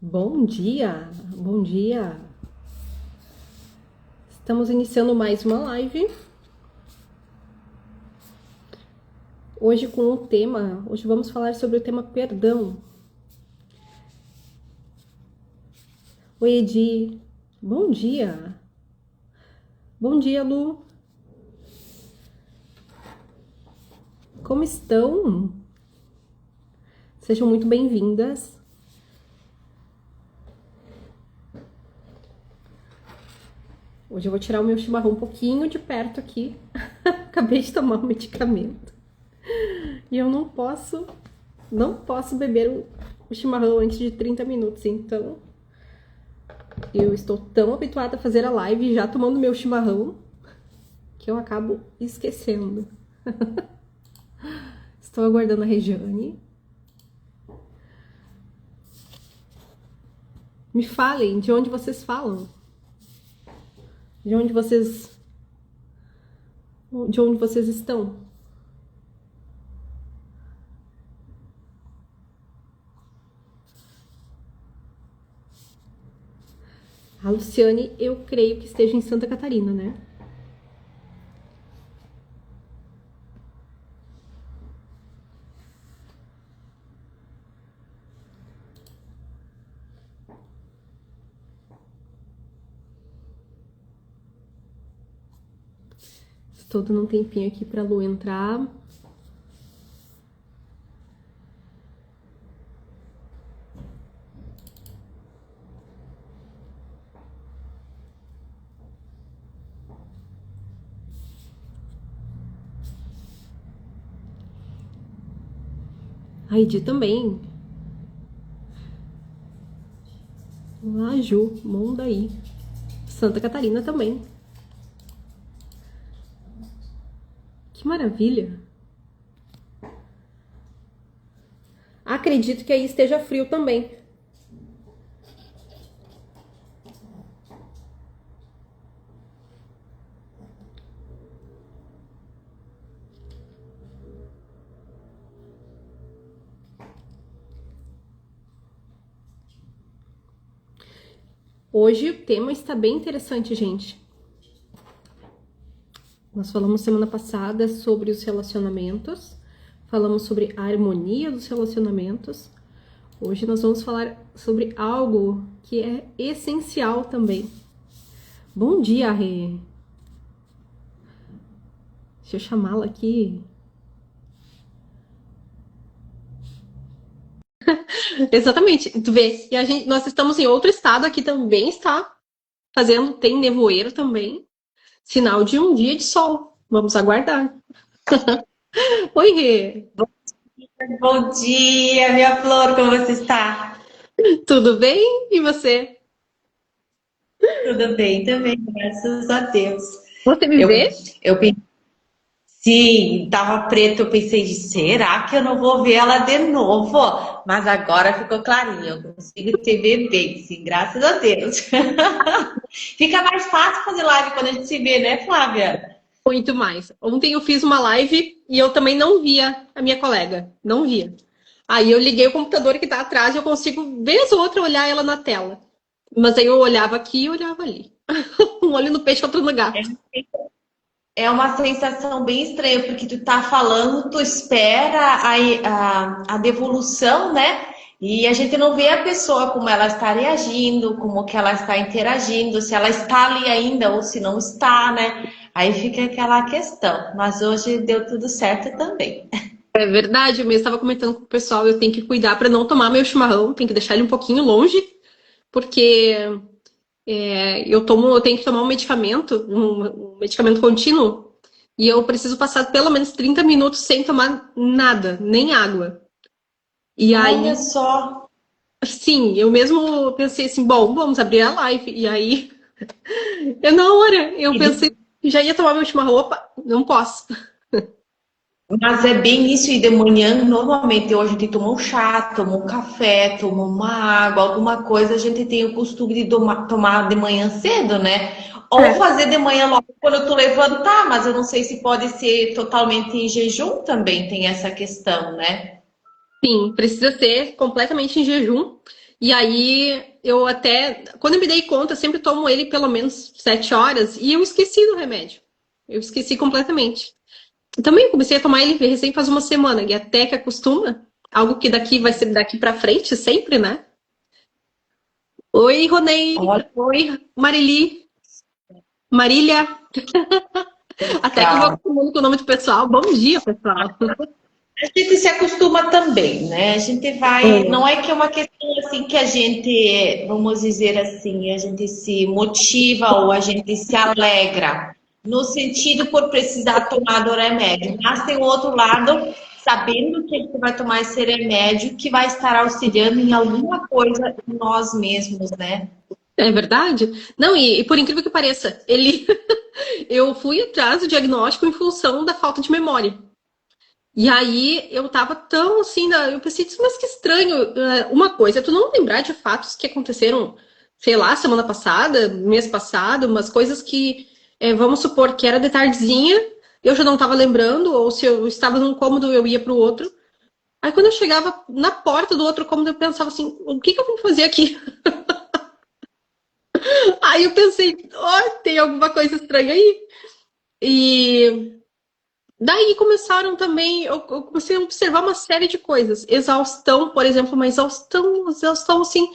Bom dia, bom dia. Estamos iniciando mais uma live. Hoje hoje vamos falar sobre o tema perdão. Oi, Edi. Bom dia. Bom dia, Lu. Como estão? Sejam muito bem-vindas. Hoje eu vou tirar o meu chimarrão um pouquinho de perto aqui. Acabei de tomar um medicamento. E eu não posso beber o chimarrão antes de 30 minutos, então eu estou tão habituada a fazer a live já tomando meu chimarrão que eu acabo esquecendo. Estou aguardando a Regiane. Me falem de onde vocês falam. De onde vocês estão? A Luciane, eu creio que esteja em Santa Catarina, né? Estou dando um tempinho aqui para a Lu entrar. A Edi também. Lá, Ju, Mondaí. Santa Catarina também. Que maravilha. Acredito que aí esteja frio também. Hoje o tema está bem interessante, gente. Nós falamos semana passada sobre os relacionamentos, falamos sobre a harmonia dos relacionamentos. Hoje nós vamos falar sobre algo que é essencial também. Bom dia, Rê. Deixa eu chamá-la aqui. Exatamente, tu vê. E nós estamos em outro estado aqui também, está tem nevoeiro também. Sinal de um dia de sol. Vamos aguardar. Oi, Rê. Bom dia, minha flor, como você está? Tudo bem? E você? Tudo bem também, graças a Deus. Você me Eu, vê? eu pensei, sim, tava preto, eu pensei, será que eu não vou ver ela de novo? Mas agora ficou clarinho, eu consigo te ver bem, sim, graças a Deus. Fica mais fácil fazer live quando a gente se vê, né, Flávia? Muito mais. Ontem eu fiz uma live e eu também não via a minha colega. Não via. Aí eu liguei o computador que tá atrás e eu consigo, vez ou outra, olhar ela na tela. Mas aí eu olhava aqui e olhava ali. Um olho no peixe, outro no gato. É uma sensação bem estranha, porque tu tá falando, tu espera a devolução, né? E a gente não vê a pessoa como ela está reagindo, como que ela está interagindo, se ela está ali ainda ou se não está, né? Aí fica aquela questão. Mas hoje deu tudo certo também. É verdade, eu mesmo estava comentando com o pessoal, eu tenho que cuidar para não tomar meu chimarrão, tenho que deixar ele um pouquinho longe, porque eu tenho que tomar um medicamento contínuo, e eu preciso passar pelo menos 30 minutos sem tomar nada, nem água. E Olha aí, só. sim, eu mesmo pensei assim, bom, vamos abrir a live. E aí, na hora, eu pensei, já ia tomar meu chimarrão, opa, não posso. Mas é bem isso, e de manhã, normalmente, hoje a gente toma um chá, toma um café, toma uma água, alguma coisa, a gente tem o costume de tomar de manhã cedo, né? Ou É, fazer de manhã logo quando tu levantar, mas eu não sei se pode ser totalmente em jejum também, tem essa questão, né? sim, precisa ser completamente em jejum. E aí, eu até, quando eu me dei conta, eu sempre tomo ele pelo menos 7 horas e eu esqueci do remédio. Eu esqueci completamente. Também comecei a tomar ele recém faz uma semana, e até que acostuma, algo que daqui vai ser daqui pra frente sempre, né? Oi, Ronei. Olha, Oi, Marili. Marília. Até que eu vou legal. acostumando com o nome do pessoal. Bom dia, pessoal. A gente se acostuma também, né? A gente vai. Não é que é uma questão assim que a gente, vamos dizer assim, a gente se motiva ou a gente se alegra, no sentido por precisar tomar do remédio. Mas tem o outro lado, sabendo que a gente vai tomar esse remédio, que vai estar auxiliando em alguma coisa em nós mesmos, né? É verdade? Não, e por incrível que pareça, ele eu fui atrás do diagnóstico em função da falta de memória. E aí eu tava tão assim, eu pensei, mas que estranho. Uma coisa é tu não lembrar de fatos que aconteceram, sei lá, semana passada, mês passado, umas coisas que, vamos supor que era de tardezinha, eu já não tava lembrando, ou se eu estava num cômodo, eu ia pro outro. Aí quando eu chegava na porta do outro cômodo, eu pensava assim, o que que eu vim fazer aqui? Aí eu pensei, ó, tem alguma coisa estranha aí. E daí começaram também, eu comecei a observar uma série de coisas. Exaustão, por exemplo, uma exaustão assim,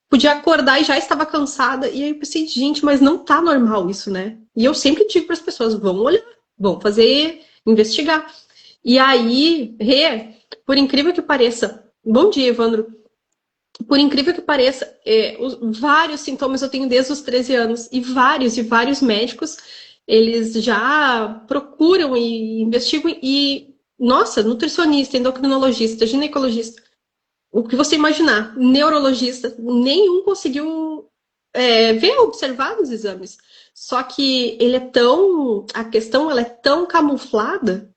podia acordar e já estava cansada. E aí eu pensei, gente, mas não tá normal isso, né? E eu sempre digo para as pessoas, vão olhar, vão fazer, investigar. E aí, Rê, por incrível que pareça, bom dia, Evandro. Por incrível que pareça, vários sintomas eu tenho desde os 13 anos e vários médicos, eles já procuram e investigam e, nossa, nutricionista, endocrinologista, ginecologista, o que você imaginar, neurologista, nenhum conseguiu ver, observar nos exames. Só que a questão ela é tão camuflada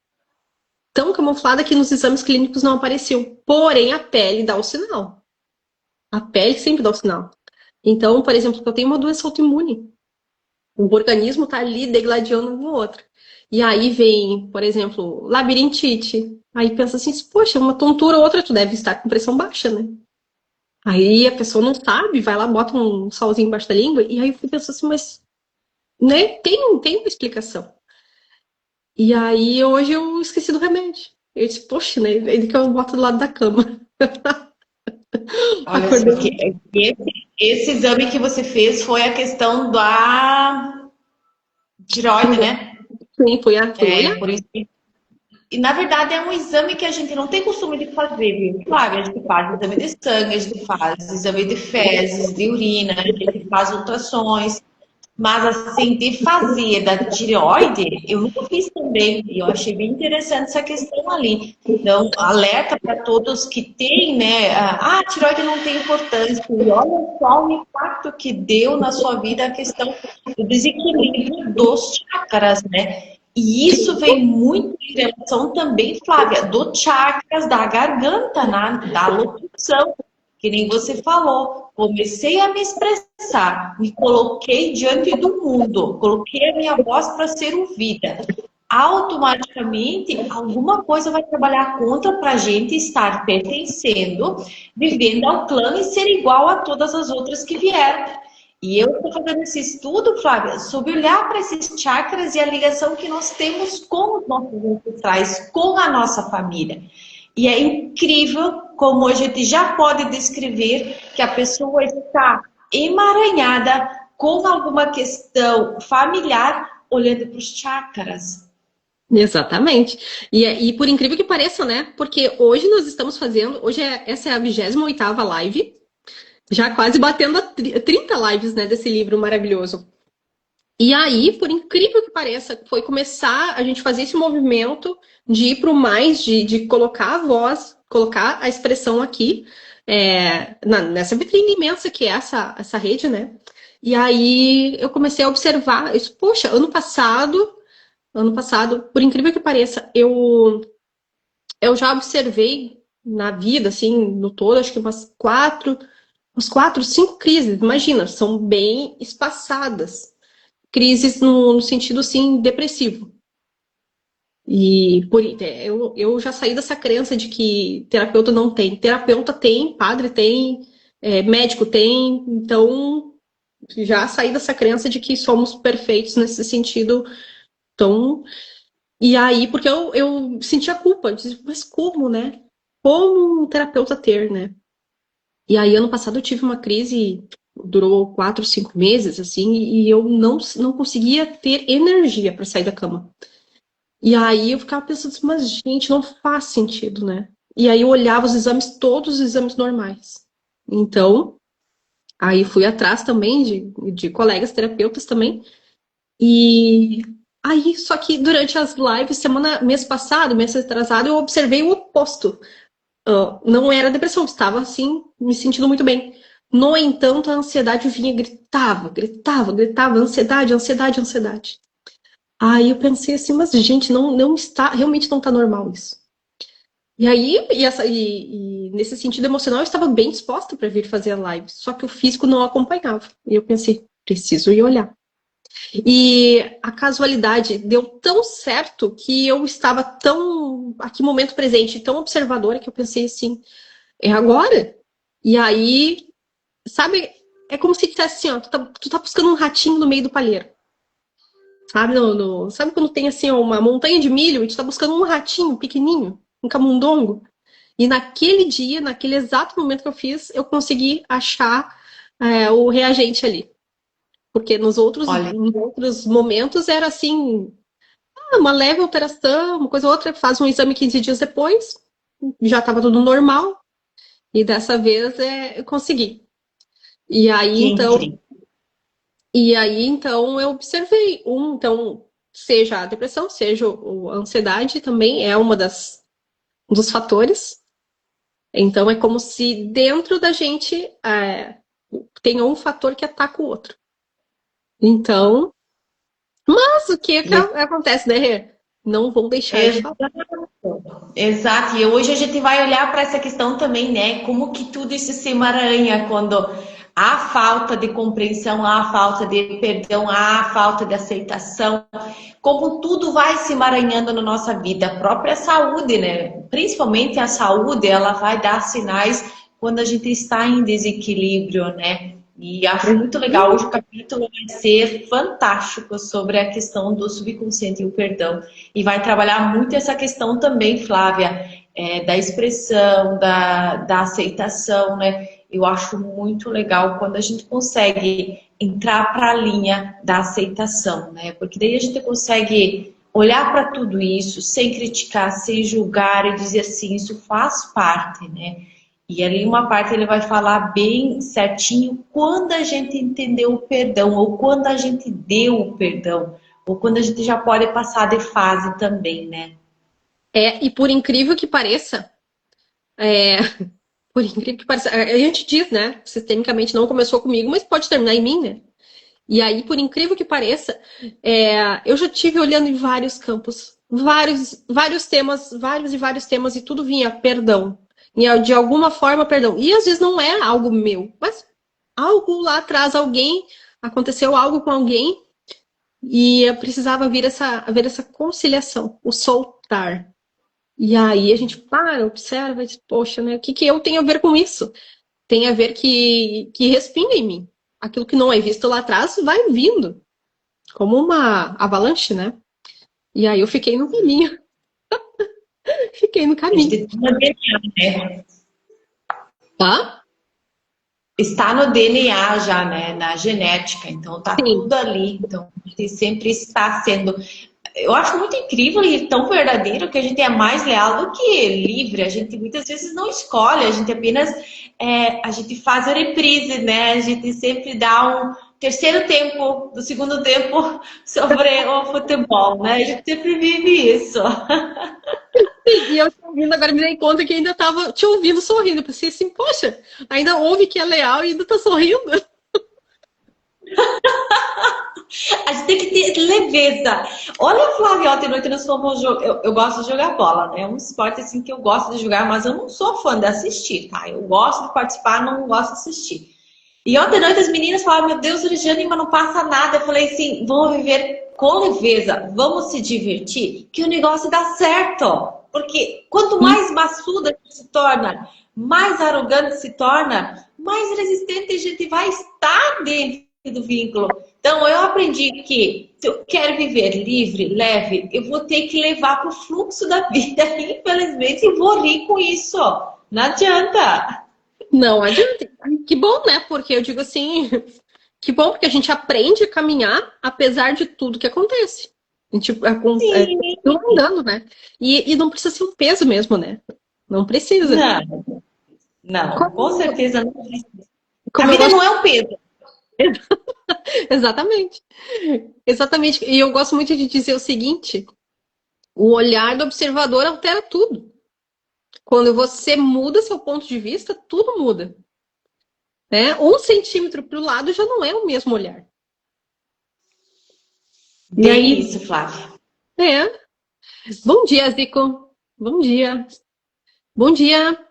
que nos exames clínicos não apareciam. Porém, a pele dá o sinal. A pele sempre dá o sinal. Então, por exemplo, eu tenho uma doença autoimune. O organismo está ali degladiando um no outro. E aí vem, por exemplo, labirintite. Aí pensa assim, poxa, uma tontura ou outra, tu deve estar com pressão baixa, né? Aí a pessoa não sabe, vai lá, bota um salzinho embaixo da língua, e aí eu penso assim, mas né, tem uma explicação. E aí hoje eu esqueci do remédio. Eu disse, poxa, né? Ele que eu boto do lado da cama. Olha só, Acordei. esse exame que você fez foi a questão da tireoide, né? Sim, fui olhar. É, por isso e na verdade é um exame que a gente não tem costume de fazer, viu? Claro, a gente faz exame de sangue, a gente faz exame de fezes, de urina, a gente faz ultrações, mas assim, de fazer da tireoide, eu nunca fiz também, e eu achei bem interessante essa questão ali. Então, alerta para todos que têm, né? A tireoide não tem importância, e olha só o impacto que deu na sua vida a questão do desequilíbrio dos chakras, né? E isso vem muito em relação também, Flávia, do chakras da garganta, da locução, que nem você falou. Comecei a me expressar, me coloquei diante do mundo, coloquei a minha voz para ser ouvida. Automaticamente, alguma coisa vai trabalhar contra para a gente estar pertencendo, vivendo ao clã e ser igual a todas as outras que vieram. E eu estou fazendo esse estudo, Flávia, sobre olhar para esses chakras e a ligação que nós temos com os nossos ancestrais, com a nossa família. E é incrível como a gente já pode descrever que a pessoa está emaranhada com alguma questão familiar olhando para os chakras. Exatamente. E por incrível que pareça, né? Porque hoje nós estamos fazendo, essa é a 28ª live, já quase batendo a 30 lives, né, desse livro maravilhoso. E aí, por incrível que pareça, foi começar a gente fazer esse movimento de ir para o mais, de colocar a voz, colocar a expressão aqui, nessa vitrine imensa que é essa rede, né? E aí eu comecei a observar, isso, poxa, ano passado, por incrível que pareça, eu já observei na vida, assim, no todo, acho que umas quatro, cinco crises. Imagina, são bem espaçadas. Crises no sentido, assim, depressivo. Eu já saí dessa crença de que terapeuta não tem. Terapeuta tem, padre tem, médico tem, então já saí dessa crença de que somos perfeitos nesse sentido. Então, e aí, porque eu sentia culpa, eu disse, mas como, né? Como um terapeuta ter, né? E aí, ano passado, eu tive uma crise, durou 4, 5 meses, assim, e eu não conseguia ter energia para sair da cama. E aí eu ficava pensando assim, mas gente, não faz sentido, né? E aí eu olhava os exames, todos os exames normais. Então, aí fui atrás também de colegas terapeutas também. E aí, só que durante as lives, mês passado, mês atrasado, eu observei o oposto. Não era depressão, estava assim, me sentindo muito bem. No entanto, a ansiedade vinha, gritava, gritava, gritava, ansiedade, ansiedade, ansiedade. Aí eu pensei assim, mas gente, não está, realmente não está normal isso. E aí, e nesse sentido emocional, eu estava bem disposta para vir fazer a live, só que o físico não acompanhava. E eu pensei, preciso ir olhar. E a casualidade deu tão certo que eu estava tão, aqui momento presente, tão observadora, que eu pensei assim, é agora? E aí, sabe, é como se dissesse assim, ó, tu tá buscando um ratinho no meio do palheiro. Sabe, sabe quando tem assim ó, uma montanha de milho e tu tá buscando um ratinho pequenininho, um camundongo? E naquele dia, naquele exato momento que eu fiz, eu consegui achar o reagente ali. Porque Olha, em outros momentos era assim, uma leve alteração, uma coisa ou outra, faz um exame 15 dias depois, já estava tudo normal, e dessa vez eu consegui. E aí, que então, incrível. eu observei então, seja a depressão, seja a ansiedade, também é um dos fatores. Então é como se dentro da gente tenha um fator que ataca o outro. Então, mas o que, acontece, né, Rê? Não vão deixar de falar. Exato, e hoje a gente vai olhar para essa questão também, né? Como que tudo isso se emaranha quando há falta de compreensão, há falta de perdão, há falta de aceitação, como tudo vai se emaranhando na nossa vida, a própria saúde, né? Principalmente a saúde, ela vai dar sinais quando a gente está em desequilíbrio, né? E acho muito legal, hoje o capítulo vai ser fantástico sobre a questão do subconsciente e o perdão. E vai trabalhar muito essa questão também, Flávia, da expressão, da aceitação, né? Eu acho muito legal quando a gente consegue entrar para a linha da aceitação, né? Porque daí a gente consegue olhar para tudo isso sem criticar, sem julgar e dizer assim, isso faz parte, né? E ali uma parte ele vai falar bem certinho quando a gente entendeu o perdão, ou quando a gente deu o perdão, ou quando a gente já pode passar de fase também, né? E por incrível que pareça, é, por incrível que pareça, a gente diz, né? Sistemicamente não começou comigo, mas pode terminar em mim, né? E aí, por incrível que pareça, eu já tive olhando em vários campos, vários temas, vários e vários temas, e tudo vinha perdão. E de alguma forma, perdão. E às vezes não é algo meu, mas algo lá atrás, aconteceu algo com alguém, e eu precisava haver essa conciliação, o soltar. E aí a gente para, observa e diz, poxa, né? O que eu tenho a ver com isso? Tem a ver que respinga em mim. Aquilo que não é visto lá atrás vai vindo, como uma avalanche, né? E aí eu fiquei no caminho. Fiquei no A caminho. gente tá no DNA, né? Tá? Está no DNA já, né? Na genética, então tá Sim. tudo ali. Então a gente sempre está sendo. Eu acho muito incrível e tão verdadeiro que a gente é mais leal do que livre. A gente muitas vezes não escolhe, a gente apenas a gente faz a reprise, né? A gente sempre dá um terceiro tempo do segundo tempo sobre o futebol, né? A gente sempre vive isso. Sim, e eu te ouvindo, agora me dei conta que ainda estava te ouvindo sorrindo. Eu pensei assim, poxa, ainda ouve que é leal e ainda tá sorrindo. A gente tem que ter leveza. Olha, Flávia, ontem à noite nós fomos jogar. Eu gosto de jogar bola, né? É um esporte assim que eu gosto de jogar, mas eu não sou fã de assistir, tá? Eu gosto de participar, não gosto de assistir. E ontem à noite as meninas falaram: Meu Deus, Regiane, mas não passa nada. Eu falei assim: Vamos viver com leveza, vamos se divertir, que o negócio dá certo. Porque quanto mais maçuda a gente se torna, mais arrogante se torna, mais resistente a gente vai estar dentro do vínculo. Então, eu aprendi que se eu quero viver livre, leve, eu vou ter que levar para o fluxo da vida. Infelizmente, eu vou rir com isso. Não adianta. Não adianta. Que bom, né? Porque eu digo assim, que bom porque a gente aprende a caminhar apesar de tudo que acontece. A gente Sim. continua andando, né? E não precisa ser um peso mesmo, né? Não precisa. Não, não, com Como, certeza não precisa. A como eu vida gosto. não é um peso. Exatamente. Exatamente. E eu gosto muito de dizer o seguinte: o olhar do observador altera tudo. Quando você muda seu ponto de vista, tudo muda. Né? 1 centímetro para o lado já não é o mesmo olhar. E Bem aí, isso, Flávia. é. Bom dia, Zico. Bom dia. Bom dia.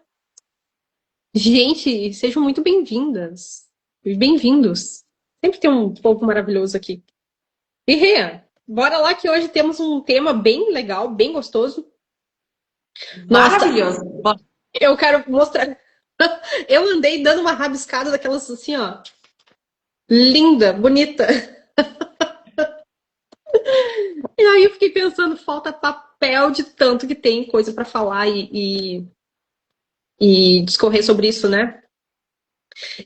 Gente, sejam muito bem-vindas. E bem-vindos. Sempre tem um povo maravilhoso aqui. E Rê, bora lá que hoje temos um tema bem legal, bem gostoso. Nossa, Maravilhoso. Bom, eu quero mostrar. Eu andei dando uma rabiscada daquelas assim, ó. Linda, bonita. E aí eu fiquei pensando, falta papel de tanto que tem coisa para falar e discorrer sobre isso, né?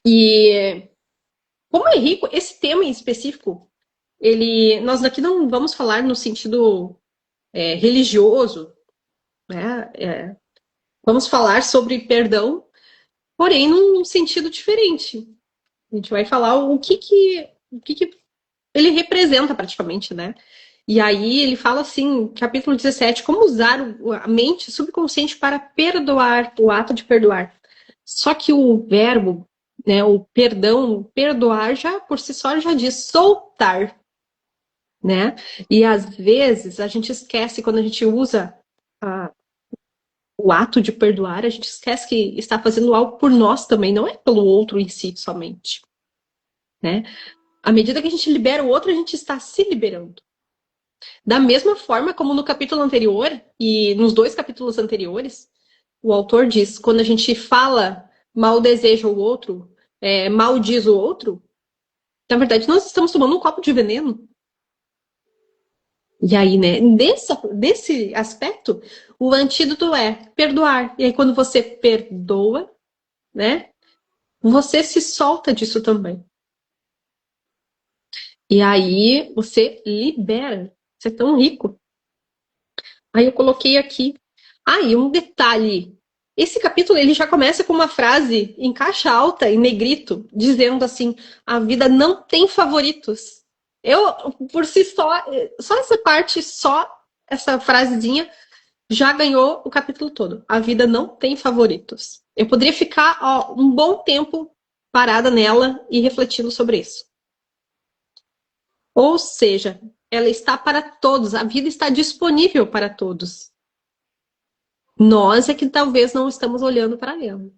E como é rico, esse tema em específico, nós aqui não vamos falar no sentido religioso, né? Vamos falar sobre perdão, porém num sentido diferente. A gente vai falar o que ele representa praticamente, né? E aí ele fala assim, capítulo 17, como usar a mente subconsciente para perdoar, o ato de perdoar. Só que o verbo, né, o perdão, perdoar já por si só já diz soltar, né? E às vezes a gente esquece quando a gente usa a, o ato de perdoar, a gente esquece que está fazendo algo por nós também, não é pelo outro em si somente, né? À medida que a gente libera o outro, a gente está se liberando. Da mesma forma como no capítulo anterior e nos 2 capítulos anteriores, o autor diz, quando a gente fala mal deseja o outro, mal diz o outro, na verdade nós estamos tomando um copo de veneno. E aí, né, desse aspecto, o antídoto é perdoar. E aí quando você perdoa, né, você se solta disso também. E aí você libera. Você é tão rico. Aí eu coloquei aqui. Ah, e um detalhe. Esse capítulo ele já começa com uma frase em caixa alta, em negrito, dizendo assim: a vida não tem favoritos. Eu, por si só essa parte, só essa frasezinha já ganhou o capítulo todo. A vida não tem favoritos. Eu poderia ficar um bom tempo parada nela e refletindo sobre isso. Ou seja, ela está para todos, a vida está disponível para todos. Nós é que talvez não estamos olhando para ela.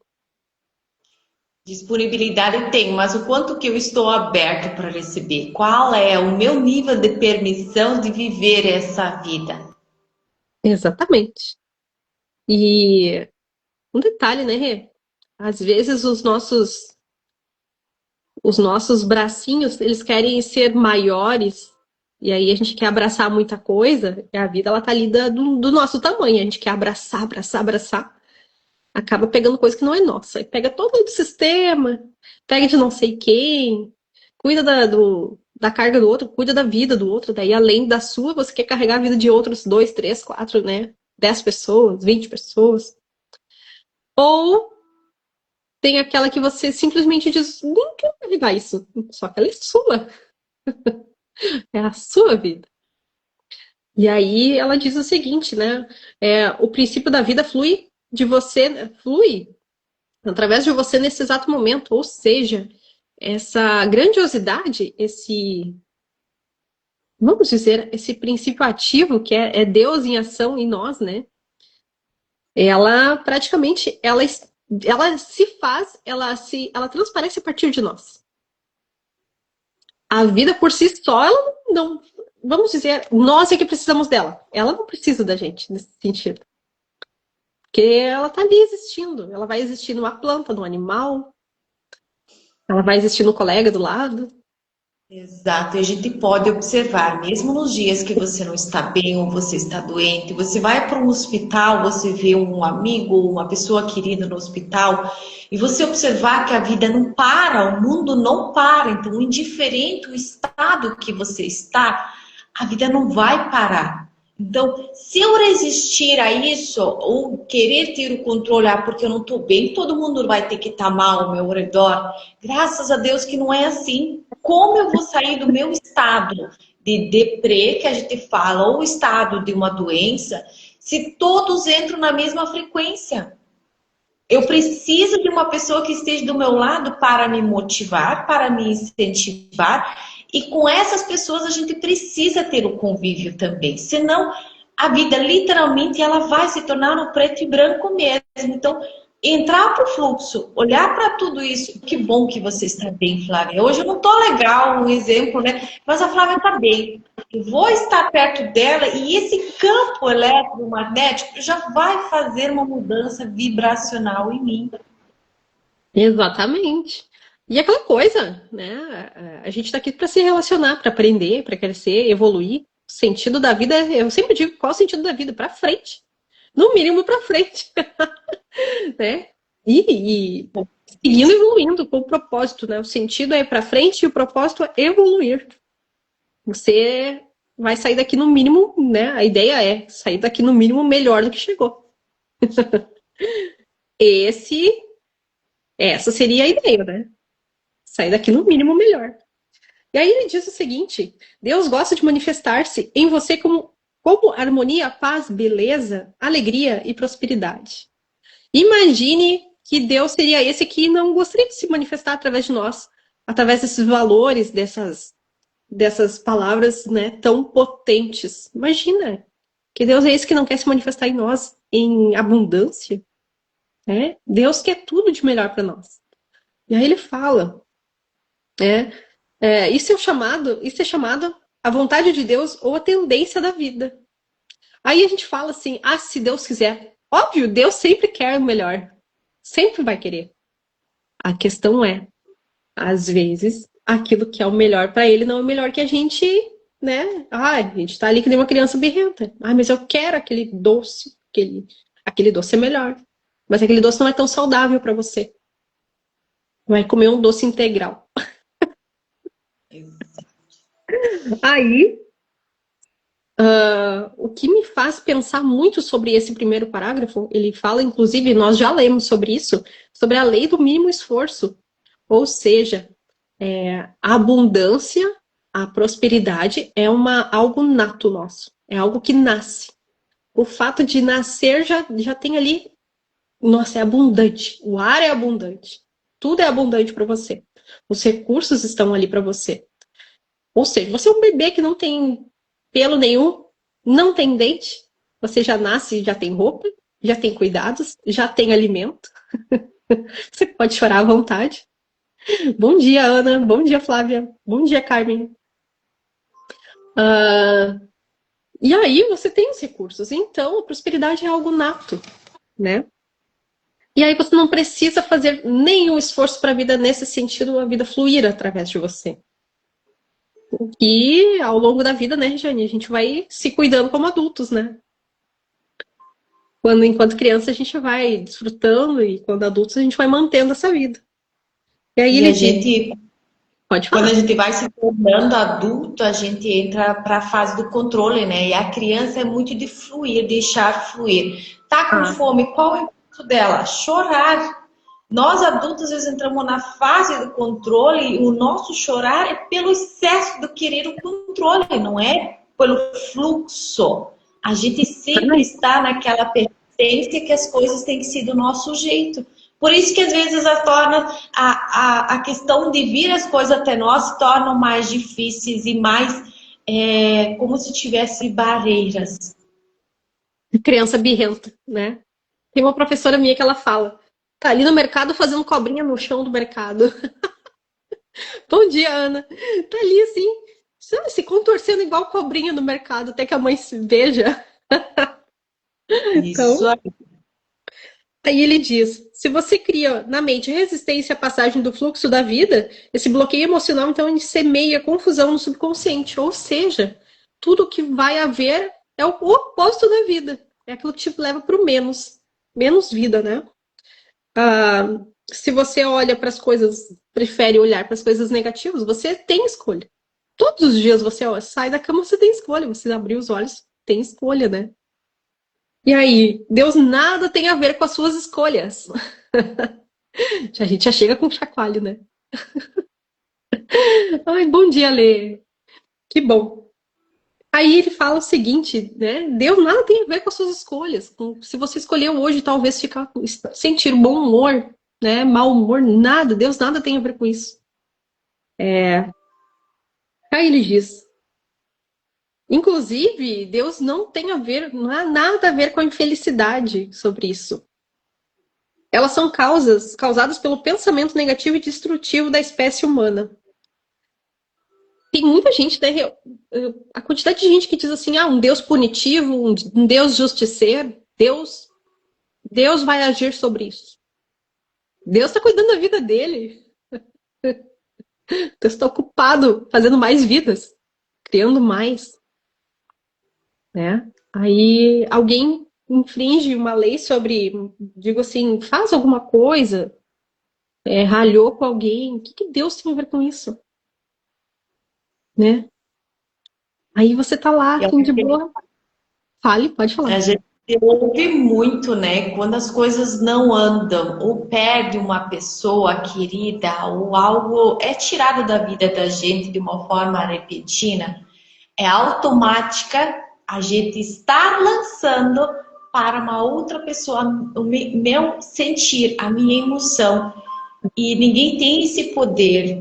disponibilidade tem, mas o quanto que eu estou aberto para receber? Qual é o meu nível de permissão de viver essa vida? Exatamente. E um detalhe, né, Rê? Às vezes os nossos bracinhos, eles querem ser maiores, e aí a gente quer abraçar muita coisa, e a vida ela tá ali do nosso tamanho, a gente quer abraçar, abraçar, abraçar, acaba pegando coisa que não é nossa, e pega todo o sistema, pega de não sei quem, cuida da carga do outro, cuida da vida do outro, daí além da sua, você quer carregar a vida de outros 2, 3, 4, né? 10 pessoas, 20 pessoas. Ou tem aquela que você simplesmente diz, nem quero carregar isso. Só que ela é sua. É a sua vida. E aí ela diz o seguinte, né? O princípio da vida flui de você, flui através de você nesse exato momento. Ou seja, essa grandiosidade, vamos dizer, esse princípio ativo que é Deus em ação em nós, né? Ela praticamente, ela se faz, ela transparece a partir de nós. A vida por si só, ela não, vamos dizer, nós é que precisamos dela. Ela não precisa da gente nesse sentido. Porque ela tá ali existindo. Ela vai existir numa planta, num animal, ela vai existir no colega do lado. Exato, e a gente pode observar, mesmo nos dias que você não está bem ou você está doente, você vai para um hospital, você vê um amigo, uma pessoa querida no hospital, e você observar que a vida não para, o mundo não para, então, indiferente o estado que você está, a vida não vai parar. Então, se eu resistir a isso, ou querer ter o controle, porque eu não estou bem, todo mundo vai ter que estar mal ao meu redor. Graças a Deus que não é assim. Como eu vou sair do meu estado de deprê, que a gente fala, ou estado de uma doença, se todos entram na mesma frequência? Eu preciso de uma pessoa que esteja do meu lado para me motivar, para me incentivar. E com essas pessoas a gente precisa ter o convívio também. Senão, a vida literalmente ela vai se tornar no preto e branco mesmo. Então, entrar para o fluxo, olhar para tudo isso. Que bom que você está bem, Flávia. Hoje eu não estou legal, um exemplo, né? Mas a Flávia está bem. Eu vou estar perto dela e esse campo eletromagnético já vai fazer uma mudança vibracional em mim. Exatamente. E aquela coisa, né? A gente tá aqui para se relacionar, para aprender, para crescer, evoluir. O sentido da vida, eu sempre digo, qual é o sentido da vida? Para frente. No mínimo para frente, né? E seguindo evoluindo com o propósito, né? O sentido é para frente e o propósito é evoluir. Você vai sair daqui no mínimo, né? A ideia é sair daqui no mínimo melhor do que chegou. Esse, essa seria a ideia, né? Sair daqui no mínimo melhor. E aí ele diz o seguinte: Deus gosta de manifestar-se em você como harmonia, paz, beleza, alegria e prosperidade. Imagine que Deus seria esse que não gostaria de se manifestar através de nós, através desses valores, dessas palavras, né, tão potentes. Imagina que Deus é esse que não quer se manifestar em nós em abundância, né? Deus quer tudo de melhor para nós. E aí ele fala, né? Isso é chamado a vontade de Deus ou a tendência da vida. Aí a gente fala assim, se Deus quiser. Óbvio, Deus sempre quer o melhor. Sempre vai querer. A questão é, às vezes, aquilo que é o melhor para ele não é o melhor que a gente, né? A gente tá ali que nem uma criança birrenta. Mas eu quero aquele doce, aquele doce é melhor. Mas aquele doce não é tão saudável para você. Vai comer um doce integral. Aí, o que me faz pensar muito sobre esse primeiro parágrafo, ele fala, inclusive, nós já lemos sobre isso, sobre a lei do mínimo esforço. Ou seja, a abundância, a prosperidade é algo nato nosso, é algo que nasce. O fato de nascer já tem ali, nossa, é abundante, o ar é abundante, tudo é abundante para você, os recursos estão ali para você. Ou seja, você é um bebê que não tem pelo nenhum, não tem dente, você já nasce, já tem roupa, já tem cuidados, já tem alimento, você pode chorar à vontade. Bom dia, Ana. Bom dia, Flávia. Bom dia, Carmen. E aí você tem os recursos. Então, a prosperidade é algo nato, né? E aí você não precisa fazer nenhum esforço para a vida nesse sentido, a vida fluir através de você. E ao longo da vida, né, Jane, a gente vai se cuidando como adultos, né? Enquanto criança a gente vai desfrutando e quando adultos a gente vai mantendo essa vida. E aí E ele a diz, gente, pode quando a falar. gente vai se tornando adulto, a gente entra para a fase do controle, né? E a criança é muito de fluir, deixar fluir. Tá com Ah, fome, qual é o impulso dela? Chorar. Nós adultos, às vezes, entramos na fase do controle e o nosso chorar é pelo excesso do querer o controle, não é pelo fluxo. A gente sempre está naquela persistência que as coisas têm que ser do nosso jeito. Por isso que às vezes a questão de vir as coisas até nós se tornam mais difíceis e mais como se tivesse barreiras. criança birrenta, né? Tem uma professora minha que ela fala, tá ali no mercado fazendo cobrinha no chão do mercado. Bom dia, Ana. Tá ali assim, sabe, se contorcendo igual cobrinha no mercado, até que a mãe se veja. Isso Então, aí. Aí ele diz: se você cria na mente resistência à passagem do fluxo da vida, esse bloqueio emocional, então, ele semeia confusão no subconsciente. Ou seja, tudo que vai haver é o oposto da vida. É aquilo que te leva para o menos. Menos vida, né? Ah, se você olha para as coisas, prefere olhar para as coisas negativas, você tem escolha. Todos os dias você sai da cama, você tem escolha. Você abrir os olhos, tem escolha, né? E aí, Deus nada tem a ver com as suas escolhas. A gente já chega com chacoalho, né? Ai, bom dia, Lê. Que bom. Aí ele fala o seguinte, né? Deus nada tem a ver com as suas escolhas. Se você escolheu hoje, talvez ficar sentir bom humor, né? Mau humor, nada. Deus nada tem a ver com isso. Aí ele diz, inclusive, Deus não tem a ver, não há nada a ver com a infelicidade sobre isso. Elas são causas causadas pelo pensamento negativo e destrutivo da espécie humana. Tem muita gente, né, a quantidade de gente que diz assim, um Deus punitivo, um Deus justiceiro, Deus vai agir sobre isso. Deus está cuidando da vida dele. Deus está ocupado fazendo mais vidas, criando mais, né? Aí alguém infringe uma lei sobre, digo assim, faz alguma coisa, ralhou com alguém, o que Deus tem a ver com isso, né? Aí você tá lá, Eu assim, de boa, fale, pode A falar. gente ouve muito, né? Quando as coisas não andam, ou perde uma pessoa querida, ou algo é tirado da vida da gente de uma forma repentina, é automática a gente estar lançando para uma outra pessoa o meu sentir, a minha emoção. E ninguém tem esse poder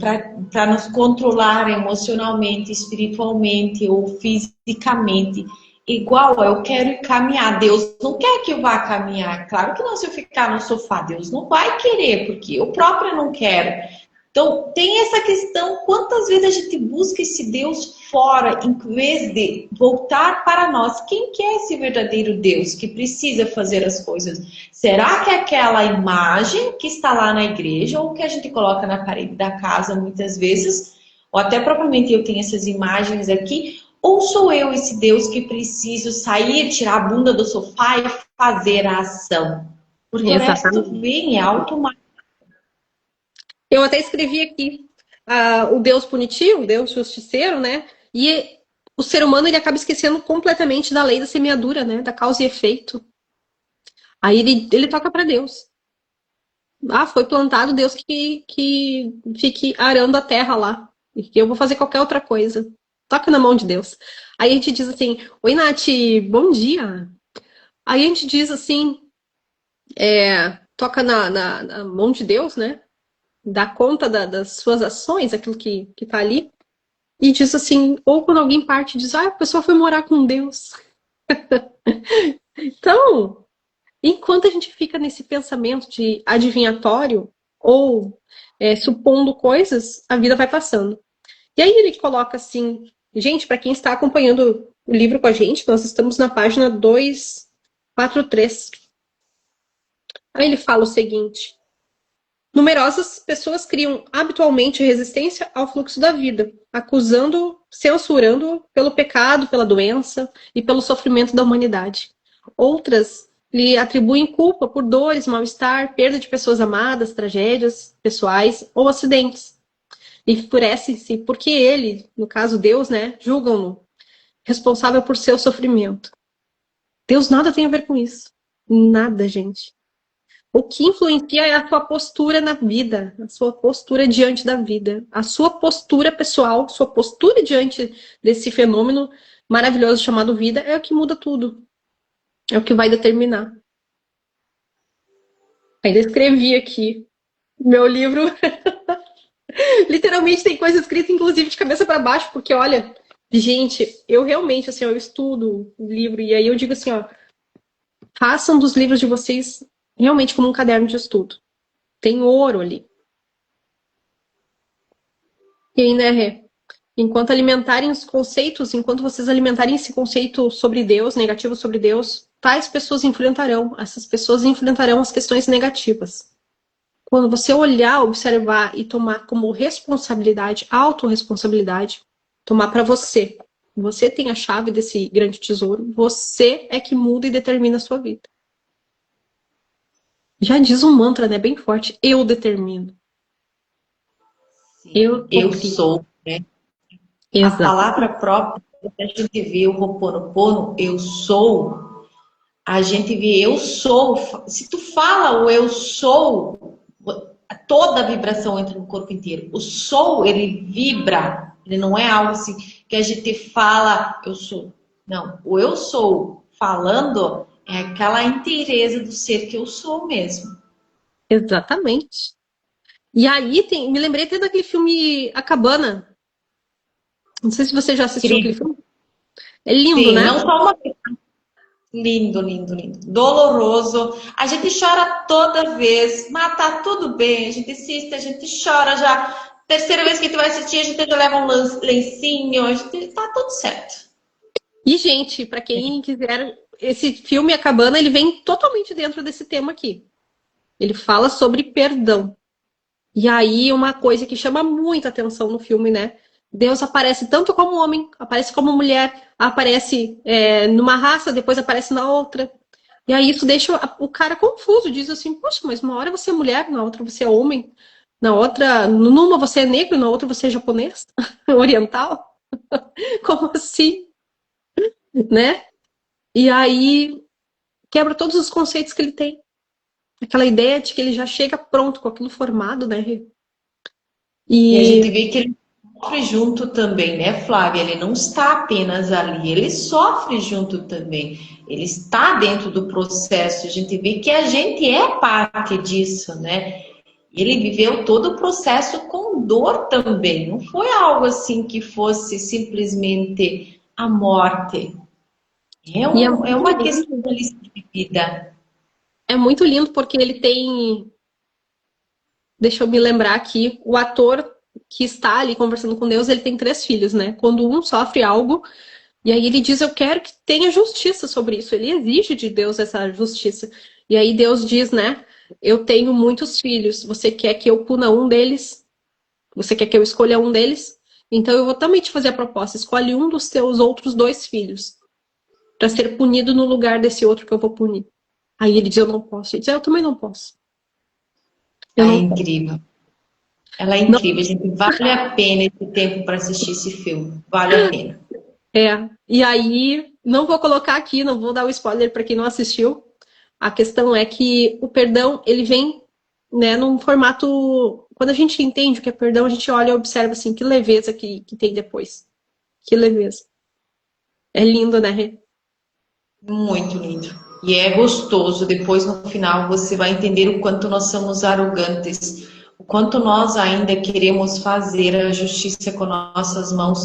para nos controlar emocionalmente, espiritualmente ou fisicamente. Igual eu quero caminhar, Deus não quer que eu vá caminhar. Claro que não, se eu ficar no sofá, Deus não vai querer, porque eu própria não quero. Então, tem essa questão, quantas vezes a gente busca esse Deus fora, em vez de voltar para nós? Quem que é esse verdadeiro Deus que precisa fazer as coisas? Será que é aquela imagem que está lá na igreja, ou que a gente coloca na parede da casa muitas vezes, ou até propriamente eu tenho essas imagens aqui, ou sou eu esse Deus que preciso sair, tirar a bunda do sofá e fazer a ação? Porque o resto Exatamente. vem, é automático. Eu até escrevi aqui o Deus punitivo, o Deus justiceiro, né? E o ser humano ele acaba esquecendo completamente da lei da semeadura, né? Da causa e efeito. Aí ele toca para Deus. Foi plantado, Deus que fique arando a terra lá. E que eu vou fazer qualquer outra coisa. Toca na mão de Deus. Aí a gente diz assim: oi, Nath, bom dia. Aí a gente diz assim: toca na mão de Deus, né? Dá conta das suas ações, aquilo que tá ali. E diz assim: ou quando alguém parte, diz: a pessoa foi morar com Deus. Então, enquanto a gente fica nesse pensamento de adivinhatório ou supondo coisas, a vida vai passando. E aí ele coloca assim, gente, para quem está acompanhando o livro com a gente, nós estamos na página 243. Aí ele fala o seguinte: numerosas pessoas criam habitualmente resistência ao fluxo da vida, acusando, censurando pelo pecado, pela doença e pelo sofrimento da humanidade. Outras lhe atribuem culpa por dores, mal-estar, perda de pessoas amadas, tragédias pessoais ou acidentes. E enfurecem-se porque ele, no caso Deus, né, julgam-no responsável por seu sofrimento. Deus nada tem a ver com isso. Nada, gente. O que influencia é a sua postura na vida, a sua postura diante da vida, a sua postura pessoal, sua postura diante desse fenômeno maravilhoso chamado vida é o que muda tudo. É o que vai determinar. Ainda escrevi aqui. Meu livro literalmente tem coisa escrita, inclusive de cabeça para baixo, porque olha, gente, eu realmente assim, eu estudo o livro e aí eu digo assim, ó, façam dos livros de vocês realmente como um caderno de estudo. Tem ouro ali. E aí, né, enquanto alimentarem os conceitos, enquanto vocês alimentarem esse conceito sobre Deus, negativo sobre Deus, tais pessoas enfrentarão. Essas pessoas enfrentarão as questões negativas. Quando você olhar, observar e tomar como responsabilidade, autorresponsabilidade, tomar para você. Você tem a chave desse grande tesouro. Você é que muda e determina a sua vida. Já diz um mantra, né? Bem forte. Eu determino. Sim, eu sou, né? A Exato. palavra própria, a gente vê o Ho'oponopono, eu sou, a gente vê eu sou. Se tu fala o eu sou, toda a vibração entra no corpo inteiro. O sou, ele vibra, ele não é algo assim que a gente fala eu sou. Não, o eu sou falando é aquela inteireza do ser que eu sou mesmo. Exatamente. E aí me lembrei até daquele filme A Cabana. Não sei se você já assistiu aquele Incrível. filme. É lindo, Sim, né? não só uma. Lindo, lindo, lindo. Doloroso. A gente chora toda vez, mas tá tudo bem. A gente assiste, a gente chora já. Terceira vez que a gente vai assistir, a gente já leva um lencinho, a gente tá tudo certo. E, gente, para quem quiser, esse filme A Cabana, ele vem totalmente dentro desse tema aqui. Ele fala sobre perdão. E aí, uma coisa que chama muita atenção no filme, né? Deus aparece tanto como homem, aparece como mulher, aparece numa raça, depois aparece na outra. E aí isso deixa o cara confuso, diz assim, poxa, mas uma hora você é mulher, na outra você é homem, na outra, numa você é negro, na outra você é japonês, oriental. Como assim, né? E aí quebra todos os conceitos que ele tem. Aquela ideia de que ele já chega pronto com aquilo formado, né? E a gente E, vê que ele sofre junto também, né, Flávia? Ele não está apenas ali, ele sofre junto também. Ele está dentro do processo. A gente vê que a gente é parte disso, né? Ele viveu todo o processo com dor também. Não foi algo assim que fosse simplesmente a morte. e É uma questão ali de vida. é muito lindo porque ele tem. Deixa eu me lembrar aqui, o ator que está ali conversando com Deus, ele tem 3 filhos, né? Quando um sofre algo, e aí ele diz, eu quero que tenha justiça sobre isso. Ele exige de Deus essa justiça. E aí Deus diz, né? Eu tenho muitos filhos. Você quer que eu puna um deles? Você quer que eu escolha um deles? Então eu vou também te fazer a proposta. Escolhe um dos teus outros 2 filhos para ser punido no lugar desse outro que eu vou punir. Aí ele diz, eu não posso. Ele diz, eu também não posso. Eu Ah, é não posso. incrível. Ela é Não, incrível, gente. Vale a pena esse tempo para assistir esse filme. Vale a pena. E aí, não vou colocar aqui, não vou dar o spoiler para quem não assistiu. A questão é que o perdão, ele vem, né, num formato. Quando a gente entende o que é perdão, a gente olha e observa assim, que leveza que tem depois. Que leveza. É lindo, né, Rê? Muito lindo. E é gostoso. Depois, no final, você vai entender o quanto nós somos arrogantes, o quanto nós ainda queremos fazer a justiça com nossas mãos.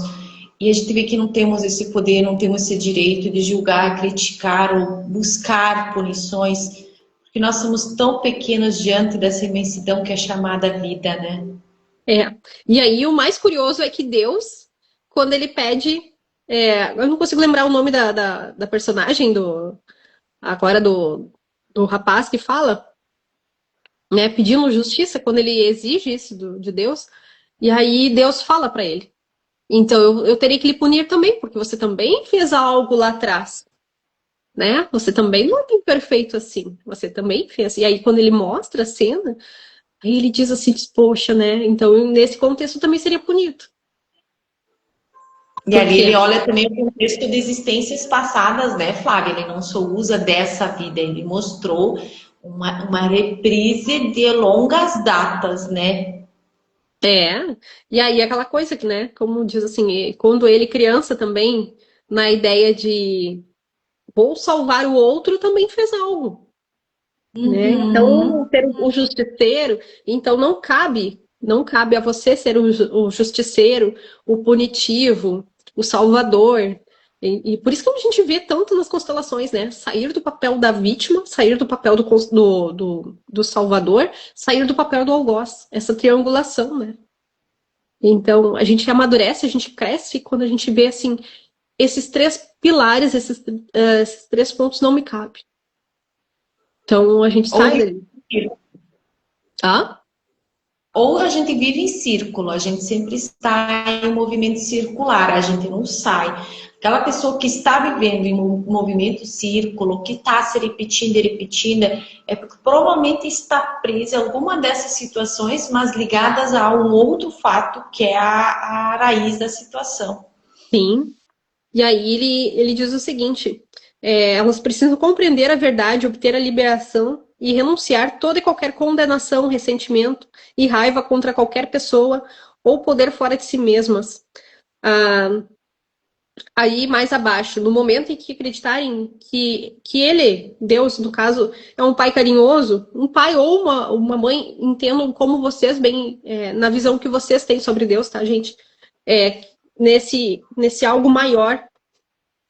E a gente vê que não temos esse poder, não temos esse direito de julgar, criticar ou buscar punições, porque nós somos tão pequenos diante dessa imensidão que é chamada vida, né? É. E aí, o mais curioso é que Deus, quando ele pede. Eu não consigo lembrar o nome da personagem, agora do rapaz que fala, né, pedindo justiça, quando ele exige isso de Deus, e aí Deus fala para ele. Então eu teria que lhe punir também, porque você também fez algo lá atrás, né? Você também não é tão perfeito assim. Você também fez. E aí quando ele mostra a cena, aí ele diz assim, poxa, né? Então nesse contexto também seria punido. E ali ele Porque olha também o contexto de existências passadas, né, Flávia? Ele não só usa dessa vida, ele mostrou uma reprise de longas datas, né? e aí aquela coisa que, né, como diz assim, quando ele criança também, na ideia de vou salvar o outro, também fez algo. Né? Então, Uhum. ser o justiceiro, então não cabe a você ser o justiceiro, o punitivo, o salvador. E por isso que a gente vê tanto nas constelações, né? Sair do papel da vítima, sair do papel do salvador, sair do papel do algoz. Essa triangulação, né? Então, a gente amadurece, a gente cresce quando a gente vê assim, esses 3 pilares, esses 3 pontos não me cabem. Então a gente Ou sai dali. Ah? Ou a gente vive em círculo, a gente sempre está em um movimento circular, a gente não sai. Aquela pessoa que está vivendo em um movimento círculo, que está se repetindo e repetindo, é porque provavelmente está presa em alguma dessas situações, mas ligadas a um outro fato, que é a raiz da situação. Sim. E aí ele diz o seguinte: elas precisam compreender a verdade, obter a liberação e renunciar toda e qualquer condenação, ressentimento e raiva contra qualquer pessoa ou poder fora de si mesmas. Ah, aí mais abaixo, no momento em que acreditarem que ele, Deus, no caso, é um pai carinhoso, um pai ou uma mãe, entendam como vocês bem, na visão que vocês têm sobre Deus, tá, gente? Nesse algo maior,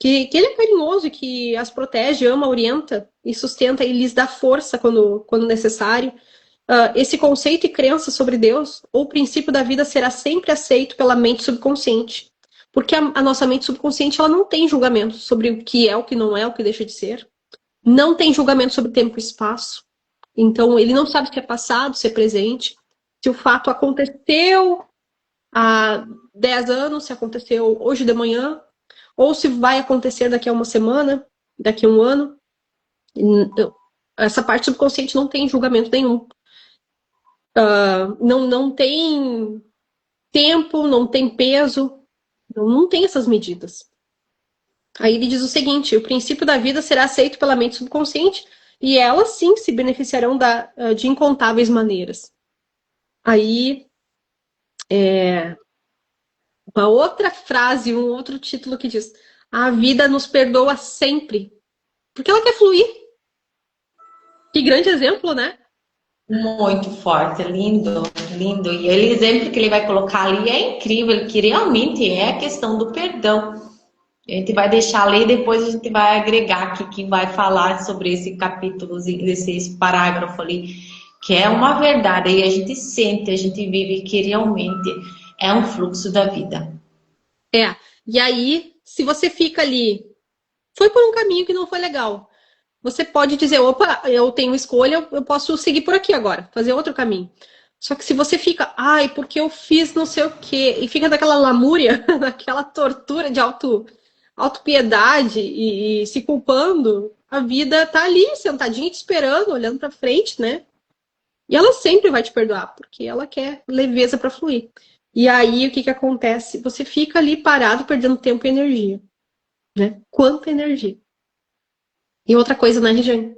que ele é carinhoso, que as protege, ama, orienta e sustenta e lhes dá força quando necessário. Esse conceito e crença sobre Deus, ou princípio da vida, será sempre aceito pela mente subconsciente. Porque a nossa mente subconsciente ela não tem julgamento sobre o que é, o que não é, o que deixa de ser. Não tem julgamento sobre tempo e espaço. Então, ele não sabe se é passado, se é presente, se o fato aconteceu há 10 anos, se aconteceu hoje de manhã, ou se vai acontecer daqui a uma semana, daqui a um ano. Essa parte subconsciente não tem julgamento nenhum. Não tem tempo, não tem peso, não tem essas medidas. Aí ele diz o seguinte: o princípio da vida será aceito pela mente subconsciente e elas sim se beneficiarão de incontáveis maneiras. Aí, uma outra frase, um outro título que diz: a vida nos perdoa sempre, porque ela quer fluir. Que grande exemplo, né? Muito forte, lindo, lindo. E ele, exemplo que ele vai colocar ali é incrível, que realmente é a questão do perdão. A gente vai deixar ler e depois a gente vai agregar aqui que vai falar sobre esse capítulo, esse parágrafo ali, que é uma verdade. E a gente sente, a gente vive que realmente é um fluxo da vida. E aí, se você fica ali, foi por um caminho que não foi legal. Você pode dizer, opa, eu tenho escolha, eu posso seguir por aqui agora, fazer outro caminho. Só que se você fica, ai, porque eu fiz não sei o quê, e fica daquela lamúria, daquela tortura de autopiedade e se culpando, a vida tá ali, sentadinha, te esperando, olhando pra frente, né? E ela sempre vai te perdoar, porque ela quer leveza pra fluir. E aí, o que que acontece? Você fica ali parado, perdendo tempo e energia, né? Quanta energia. E outra coisa, né, Regiane?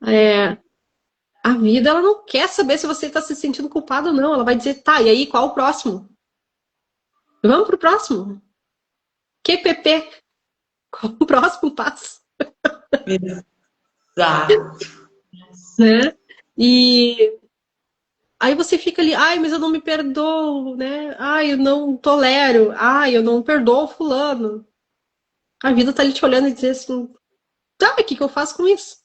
A vida, ela não quer saber se você está se sentindo culpado ou não. Ela vai dizer, tá, e aí, qual o próximo? Vamos pro próximo. QPP. Qual o próximo passo? Exato. Né? E aí você fica ali, ai, mas eu não me perdoo, né? Ai, eu não tolero. Ai, eu não perdoo fulano. A vida tá ali te olhando e dizer assim, tá, o que que eu faço com isso?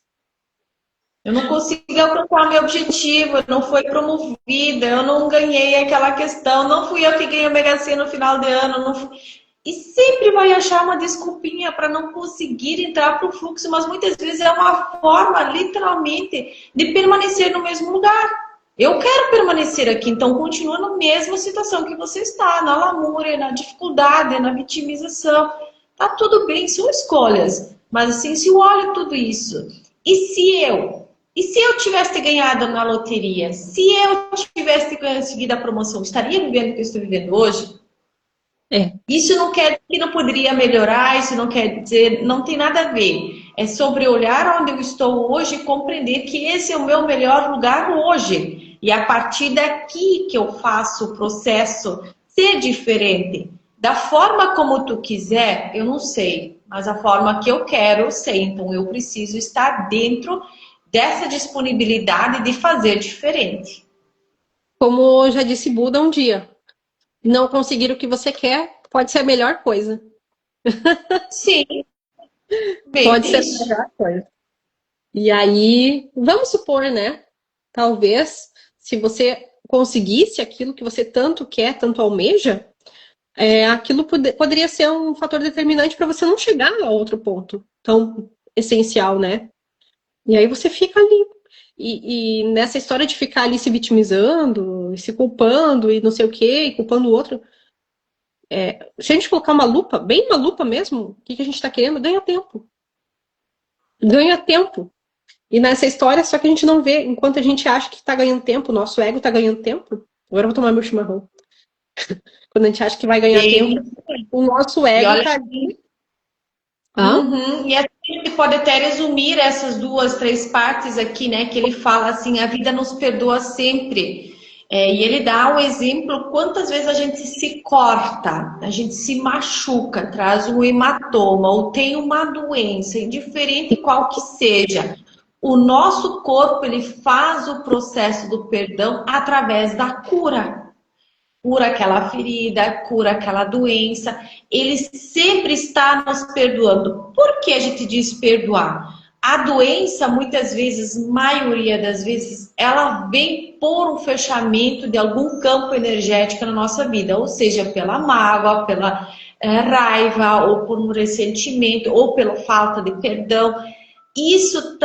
Eu não consegui alcançar meu objetivo, eu não fui promovida, eu não ganhei aquela questão, não fui eu que ganhei o Mega Sena no final de ano, não fui... E sempre vai achar uma desculpinha para não conseguir entrar para o fluxo, mas muitas vezes é uma forma, literalmente, de permanecer no mesmo lugar. Eu quero permanecer aqui, então continua na mesma situação que você está, na lamúria, na dificuldade, na vitimização. Tá tudo bem, são escolhas. Mas assim, se eu olho tudo isso, e se eu tivesse ganhado na loteria, se eu tivesse conseguido a promoção, estaria vivendo o que eu estou vivendo hoje? É, Isso não quer dizer que não poderia melhorar, isso não quer dizer, não tem nada a ver. É sobre olhar onde eu estou hoje e compreender que esse é o meu melhor lugar hoje. E a partir daqui que eu faço o processo ser diferente. Da forma como tu quiser, eu não sei, mas a forma que eu quero, eu sei. Então eu preciso estar dentro dessa disponibilidade de fazer diferente. como já disse Buda um dia, não conseguir o que você quer pode ser a melhor coisa. Sim, bem Pode ser a isso. melhor coisa. E aí, vamos supor, né? Talvez, se você conseguisse aquilo que você tanto quer, tanto almeja, aquilo poderia ser um fator determinante para você não chegar a outro ponto tão essencial, né? E aí você fica ali. E nessa história de ficar ali se vitimizando, e se culpando, e não sei o quê, e culpando o outro, se a gente colocar uma lupa, bem uma lupa mesmo, o que a gente está querendo? Ganha tempo. Ganha tempo. E nessa história, só que a gente não vê, enquanto a gente acha que está ganhando tempo, o nosso ego está ganhando tempo. Agora eu vou tomar meu chimarrão. Quando a gente acha que vai ganhar tempo, E, o nosso e ego olha, está ali. Ah, uhum, e a gente pode até resumir essas duas, três partes aqui, né? Que ele fala assim, a vida nos perdoa sempre. E ele dá o exemplo quantas vezes a gente se corta, a gente se machuca, traz um hematoma ou tem uma doença, indiferente qual que seja. O nosso corpo ele faz o processo do perdão através da cura. Cura aquela ferida, cura aquela doença. Ele sempre está nos perdoando. Por que a gente diz perdoar? A doença, muitas vezes, maioria das vezes, ela vem por um fechamento de algum campo energético na nossa vida, ou seja, pela mágoa, pela raiva, ou por um ressentimento, ou pela falta de perdão. Isso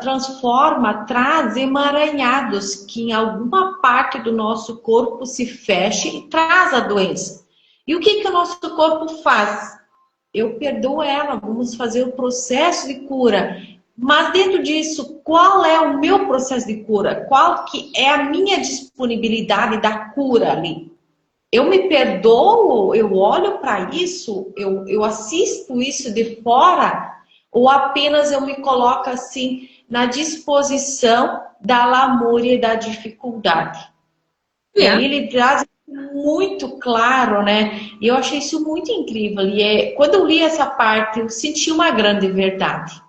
transforma, traz emaranhados que em alguma parte do nosso corpo se fecha e traz a doença. E o que o nosso corpo faz? Eu perdoo ela, vamos fazer o processo de cura. Mas dentro disso, qual é o meu processo de cura? Qual que é a minha disponibilidade da cura ali? Eu me perdoo, eu olho para isso, eu assisto isso de fora, ou apenas eu me coloco assim na disposição da lamúria e da dificuldade. E é. aí ele traz muito claro, né? E eu achei isso muito incrível. Quando eu li essa parte, eu senti uma grande verdade.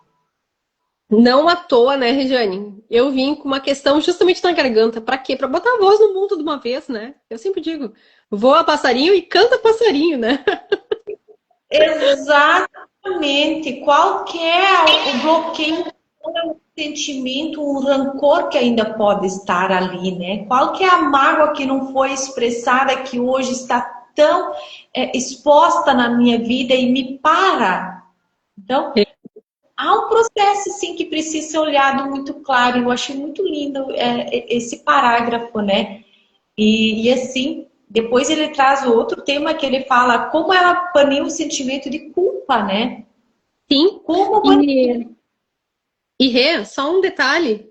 Não à toa, né, Regiane? Eu vim com uma questão justamente na garganta. Pra quê? Pra botar a voz no mundo de uma vez, né? Eu sempre digo, voa passarinho e canta passarinho, né? Exatamente. Qual que é o bloqueio, qual é o sentimento, o rancor que ainda pode estar ali, né? Qual que é a mágoa que não foi expressada, que hoje está tão exposta na minha vida e me para? Então, há um processo, sim, que precisa ser olhado muito claro. Eu achei muito lindo esse parágrafo, né? E assim, depois ele traz o outro tema que ele fala como ela baniu o sentimento de culpa, né? Sim. Como baniu? E Rê, só um detalhe.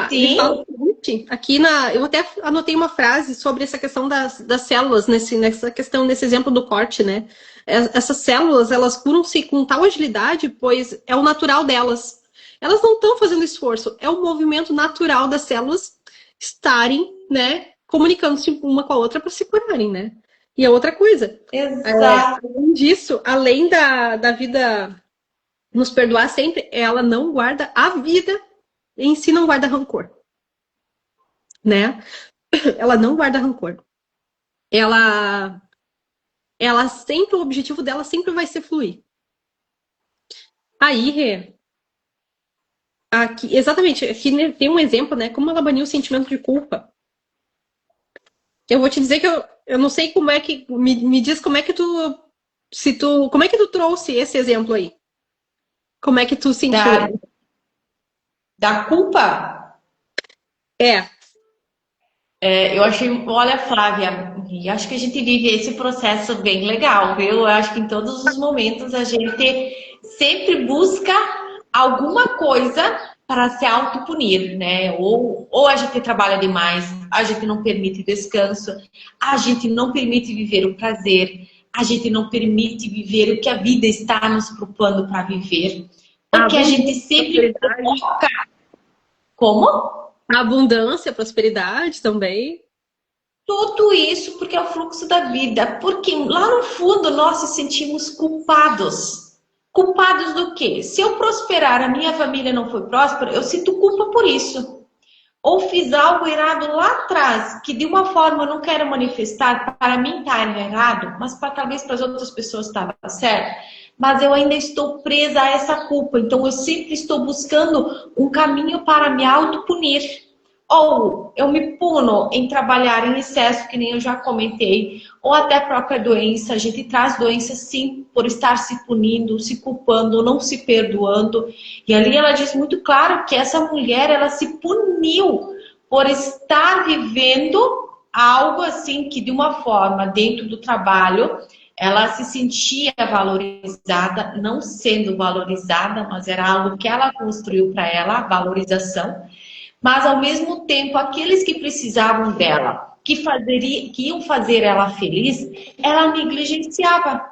Ele fala Sim, o seguinte, aqui na. Eu até anotei uma frase sobre essa questão das células, nessa questão, nesse exemplo do corte, né? Essas células, elas curam-se com tal agilidade, pois é o natural delas. Elas não estão fazendo esforço, é o movimento natural das células estarem, né, comunicando-se uma com a outra para se curarem, né? E a outra coisa, exato. além disso, além da vida nos perdoar sempre, ela não guarda a vida em si, não guarda rancor, né? Ela não guarda rancor. Ela, ela sempre, o objetivo dela sempre vai ser fluir. Aí, Rê, aqui, exatamente, aqui tem um exemplo, né? Como ela baniu o sentimento de culpa. Eu vou te dizer que eu não sei como é que. Me diz como é que tu. Se tu. Como é que tu trouxe esse exemplo aí? Como é que tu sentiu Da, ele? da culpa, É, eu achei, olha, Flávia, e acho que a gente vive esse processo bem legal, viu? Eu acho que em todos os momentos a gente sempre busca alguma coisa para se autopunir, né? Ou a gente trabalha demais, a gente não permite descanso, a gente não permite viver o prazer, a gente não permite viver o que a vida está nos propondo para viver, a porque a gente abundância, sempre prosperidade. coloca como? A abundância, prosperidade também. Tudo isso porque é o fluxo da vida. Porque lá no fundo nós nos sentimos culpados. Culpados do quê? Se eu prosperar, a minha família não foi próspera, eu sinto culpa por isso. Ou fiz algo errado lá atrás, que de uma forma eu não quero manifestar, para mim está errado, mas para talvez para as outras pessoas estava certo. Mas eu ainda estou presa a essa culpa. Então eu sempre estou buscando um caminho para me autopunir. Ou eu me puno em trabalhar em excesso, que nem eu já comentei, ou até a própria doença. A gente traz doença sim por estar se punindo, se culpando, não se perdoando. E ali ela diz muito claro que essa mulher, ela se puniu por estar vivendo algo assim que de uma forma dentro do trabalho ela se sentia valorizada, não sendo valorizada, mas era algo que ela construiu para ela, a valorização. Mas ao mesmo tempo, aqueles que precisavam dela, que iam fazer ela feliz, ela negligenciava.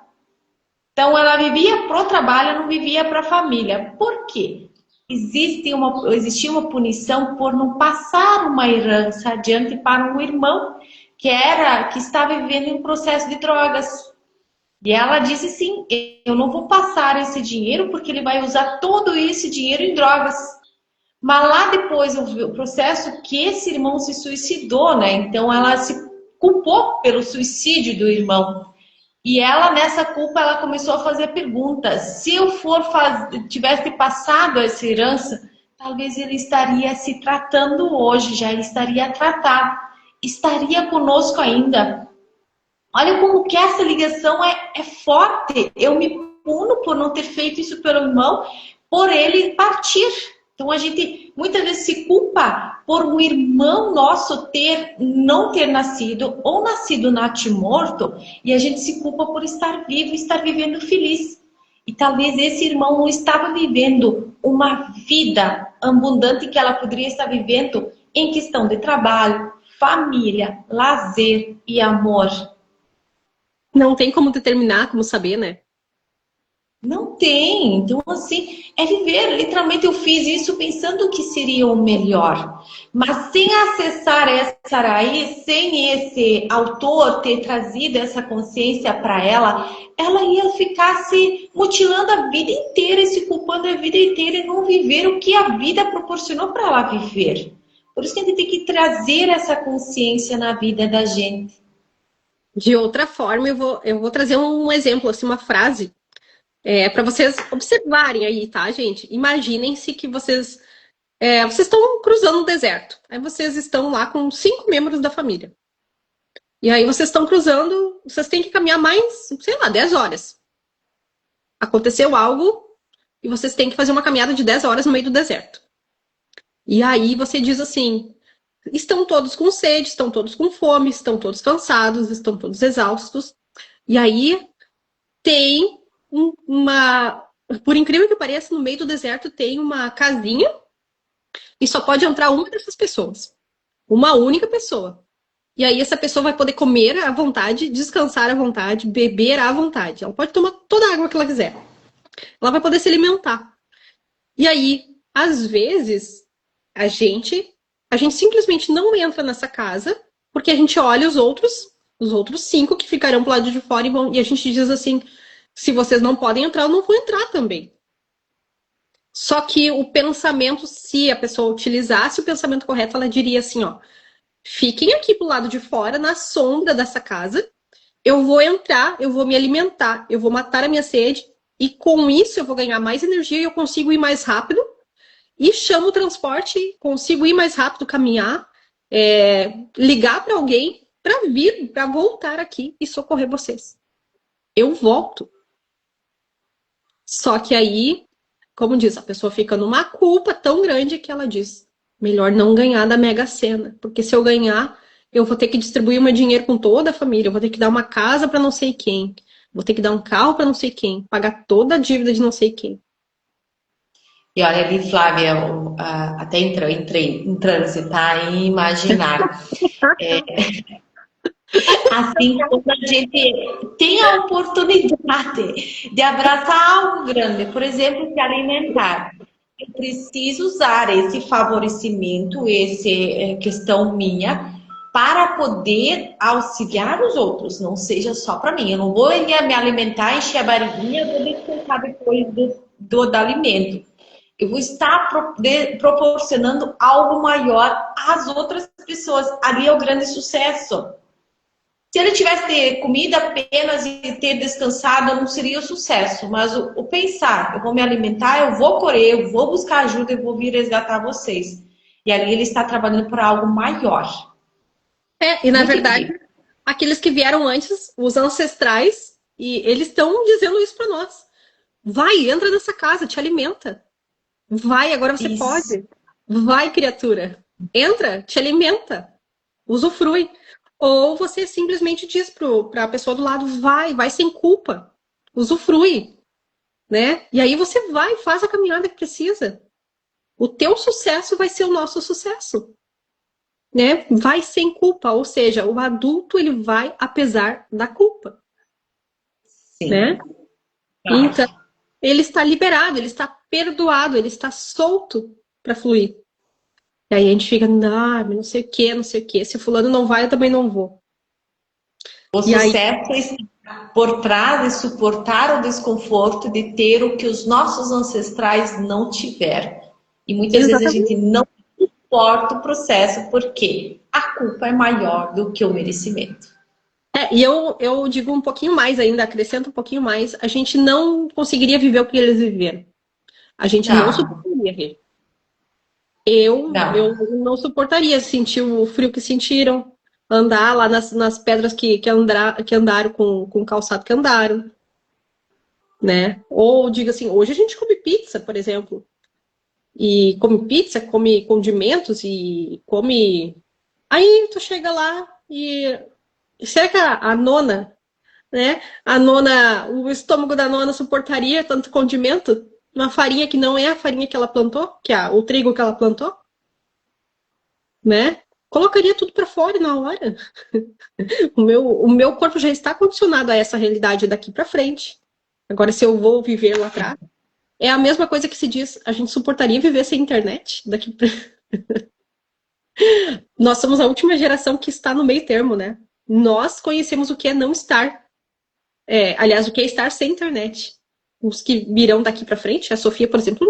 Então ela vivia pro trabalho, não vivia para a família. Por quê? Existia uma punição por não passar uma herança adiante para um irmão que estava vivendo em um processo de drogas. E ela disse sim, eu não vou passar esse dinheiro porque ele vai usar todo esse dinheiro em drogas. Mas lá depois o processo que esse irmão se suicidou, né? Então ela se culpou pelo suicídio do irmão. E ela, nessa culpa, ela começou a fazer perguntas. Se eu tivesse passado essa herança, talvez ele estaria se tratando hoje, já estaria tratado, estaria conosco ainda. Olha como que essa ligação é forte. Eu me puno por não ter feito isso pelo irmão, por ele partir. Então a gente muitas vezes se culpa por um irmão nosso não ter nascido ou nascido natimorto, e a gente se culpa por estar vivo, estar vivendo feliz. E talvez esse irmão não estava vivendo uma vida abundante que ela poderia estar vivendo em questão de trabalho, família, lazer e amor. Não tem como determinar, como saber, né? Não tem. Então, assim, é viver. Literalmente, eu fiz isso pensando que seria o melhor. Mas sem acessar essa raiz, sem esse autor ter trazido essa consciência para ela ia ficar se mutilando a vida inteira e se culpando a vida inteira e não viver o que a vida proporcionou para ela viver. Por isso que a gente tem que trazer essa consciência na vida da gente. De outra forma, eu vou trazer um exemplo, assim, uma frase, para vocês observarem aí, tá, gente? Imaginem-se que vocês estão cruzando o deserto. Aí vocês estão lá com 5 membros da família. E aí vocês estão cruzando, vocês têm que caminhar mais, sei lá, 10 horas. Aconteceu algo e vocês têm que fazer uma caminhada de 10 horas no meio do deserto. E aí você diz assim: estão todos com sede, estão todos com fome, estão todos cansados, estão todos exaustos. E aí tem uma. Por incrível que pareça, no meio do deserto tem uma casinha e só pode entrar uma dessas pessoas. Uma única pessoa. E aí essa pessoa vai poder comer à vontade, descansar à vontade, beber à vontade. Ela pode tomar toda a água que ela quiser. Ela vai poder se alimentar. E aí, às vezes, a gente simplesmente não entra nessa casa porque a gente olha os outros 5 que ficarão pro lado de fora e a gente diz assim: se vocês não podem entrar, eu não vou entrar também. Só que o pensamento, se a pessoa utilizasse o pensamento correto, ela diria assim, ó: fiquem aqui pro lado de fora, na sombra dessa casa, eu vou entrar, eu vou me alimentar, eu vou matar a minha sede, e com isso eu vou ganhar mais energia e eu consigo ir mais rápido, e chamo o transporte, consigo ir mais rápido, caminhar, ligar para alguém para vir, para voltar aqui e socorrer vocês. Eu volto. Só que aí, como diz, a pessoa fica numa culpa tão grande que ela diz: melhor não ganhar da Mega Sena, porque se eu ganhar, eu vou ter que distribuir o meu dinheiro com toda a família, eu vou ter que dar uma casa para não sei quem, vou ter que dar um carro para não sei quem, pagar toda a dívida de não sei quem. E olha ali, Flávia, até entrei em transitar e imaginar. Assim como a gente tem a oportunidade de abraçar algo grande, por exemplo, se alimentar. Eu preciso usar esse favorecimento, essa questão minha, para poder auxiliar os outros, não seja só para mim. Eu não vou me alimentar, encher a barriguinha, vou descansar depois do alimento. Eu vou estar proporcionando algo maior às outras pessoas. Ali é o grande sucesso. Se ele tivesse comida apenas e ter descansado, não seria o sucesso. Mas o pensar, eu vou me alimentar, eu vou correr, eu vou buscar ajuda, eu vou vir resgatar vocês. e ali ele está trabalhando para algo maior. E na Muito verdade, incrível. aqueles que vieram antes, os ancestrais, e eles estão dizendo isso para nós. Vai, entra nessa casa, te alimenta. Vai, agora você Isso. pode. Vai, criatura. Entra, te alimenta. Usufrui. Ou você simplesmente diz para a pessoa do lado, vai sem culpa. Usufrui, né? E aí você vai, faz a caminhada que precisa. O teu sucesso vai ser o nosso sucesso, né? Vai sem culpa, ou seja, o adulto ele vai apesar da culpa, né? Sim, Então, claro. ele está liberado, ele está perdoado, ele está solto para fluir. E aí a gente fica, não sei o que, não sei o que. Se fulano não vai, eu também não vou. O E aí, sucesso está por trás de suportar o desconforto de ter o que os nossos ancestrais não tiveram. E muitas vezes a gente exatamente. não suporta o processo porque a culpa é maior do que o merecimento. E eu digo um pouquinho mais ainda, acrescento um pouquinho mais, a gente não conseguiria viver o que eles viveram. A gente não Não, suportaria ver. Eu não. não suportaria sentir o frio que sentiram, andar lá nas pedras que andaram com o calçado que andaram, né? Ou diga assim, hoje a gente come pizza, por exemplo, e come pizza, come condimentos e come. Aí tu chega lá e será que a nona, né? A nona, o estômago da nona suportaria tanto condimento? Uma farinha que não é a farinha que ela plantou, o trigo que ela plantou, né? Colocaria tudo para fora na hora. O meu corpo já está condicionado a essa realidade daqui para frente. Agora, se eu vou viver lá atrás, é a mesma coisa que se diz, a gente suportaria viver sem internet daqui pra... Nós somos a última geração que está no meio termo, né? Nós conhecemos o que é não estar. Aliás, o que é estar sem internet. Os que virão daqui para frente, a Sofia, por exemplo,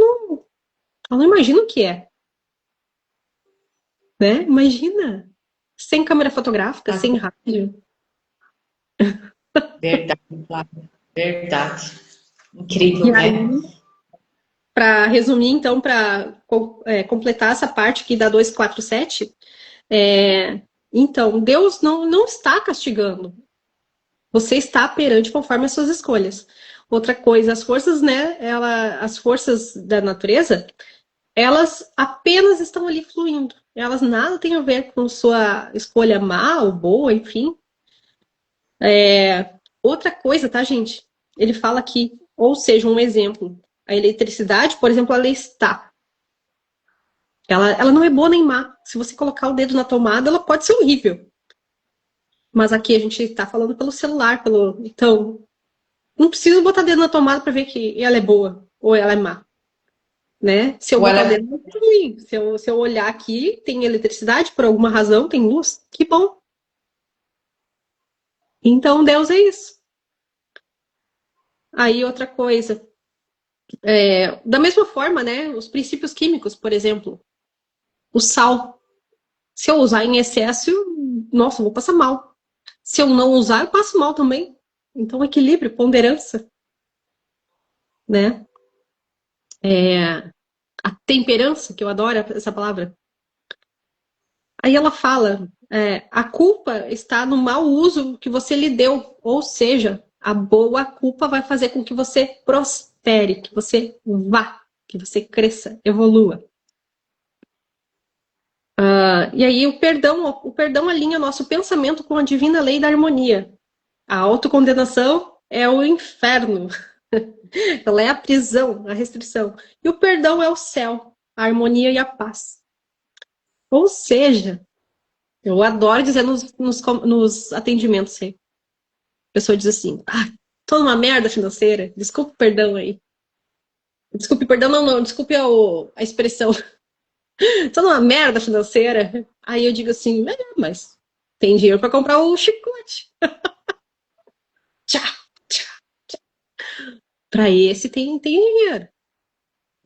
ela não imagina o que é, né? Imagina. Sem câmera fotográfica, sem rádio. Verdade, Flávia. Verdade. Incrível, E né? aí, para resumir, então, para completar essa parte aqui da 247, então, Deus não está castigando. Você está perante conforme as suas escolhas. Outra coisa, as forças, né? As forças da natureza, elas apenas estão ali fluindo. Elas nada têm a ver com sua escolha má ou boa, enfim. Outra coisa, tá, gente? Ele fala aqui, ou seja, um exemplo. A eletricidade, por exemplo, ela está. Ela não é boa nem má. Se você colocar o dedo na tomada, ela pode ser horrível. Mas aqui a gente está falando pelo celular, então não preciso botar o dedo na tomada para ver que ela é boa ou ela é má, né? Se eu Ou botar o ela dedo, é ruim. Se eu olhar aqui, tem eletricidade por alguma razão, tem luz, que bom. Então Deus é isso. Aí outra coisa, da mesma forma, né? Os princípios químicos, por exemplo, o sal. Se eu usar em excesso, nossa, eu vou passar mal. Se eu não usar, eu passo mal também. Então, equilíbrio, ponderância, né? A temperança, que eu adoro essa palavra. Aí ela fala, a culpa está no mau uso que você lhe deu. Ou seja, a boa culpa vai fazer com que você prospere, que você vá, que você cresça, evolua. E aí o perdão alinha nosso pensamento com a divina lei da harmonia. A autocondenação é o inferno. Ela é a prisão, a restrição. E o perdão é o céu, a harmonia e a paz. Ou seja, eu adoro dizer nos atendimentos, assim, a pessoa diz assim, tô numa merda financeira, desculpe o perdão aí. Desculpe, perdão, não, desculpe a expressão. Tô numa merda financeira. Aí eu digo assim, mas tem dinheiro para comprar o chicote. Tchá, tchá. Para esse tem dinheiro.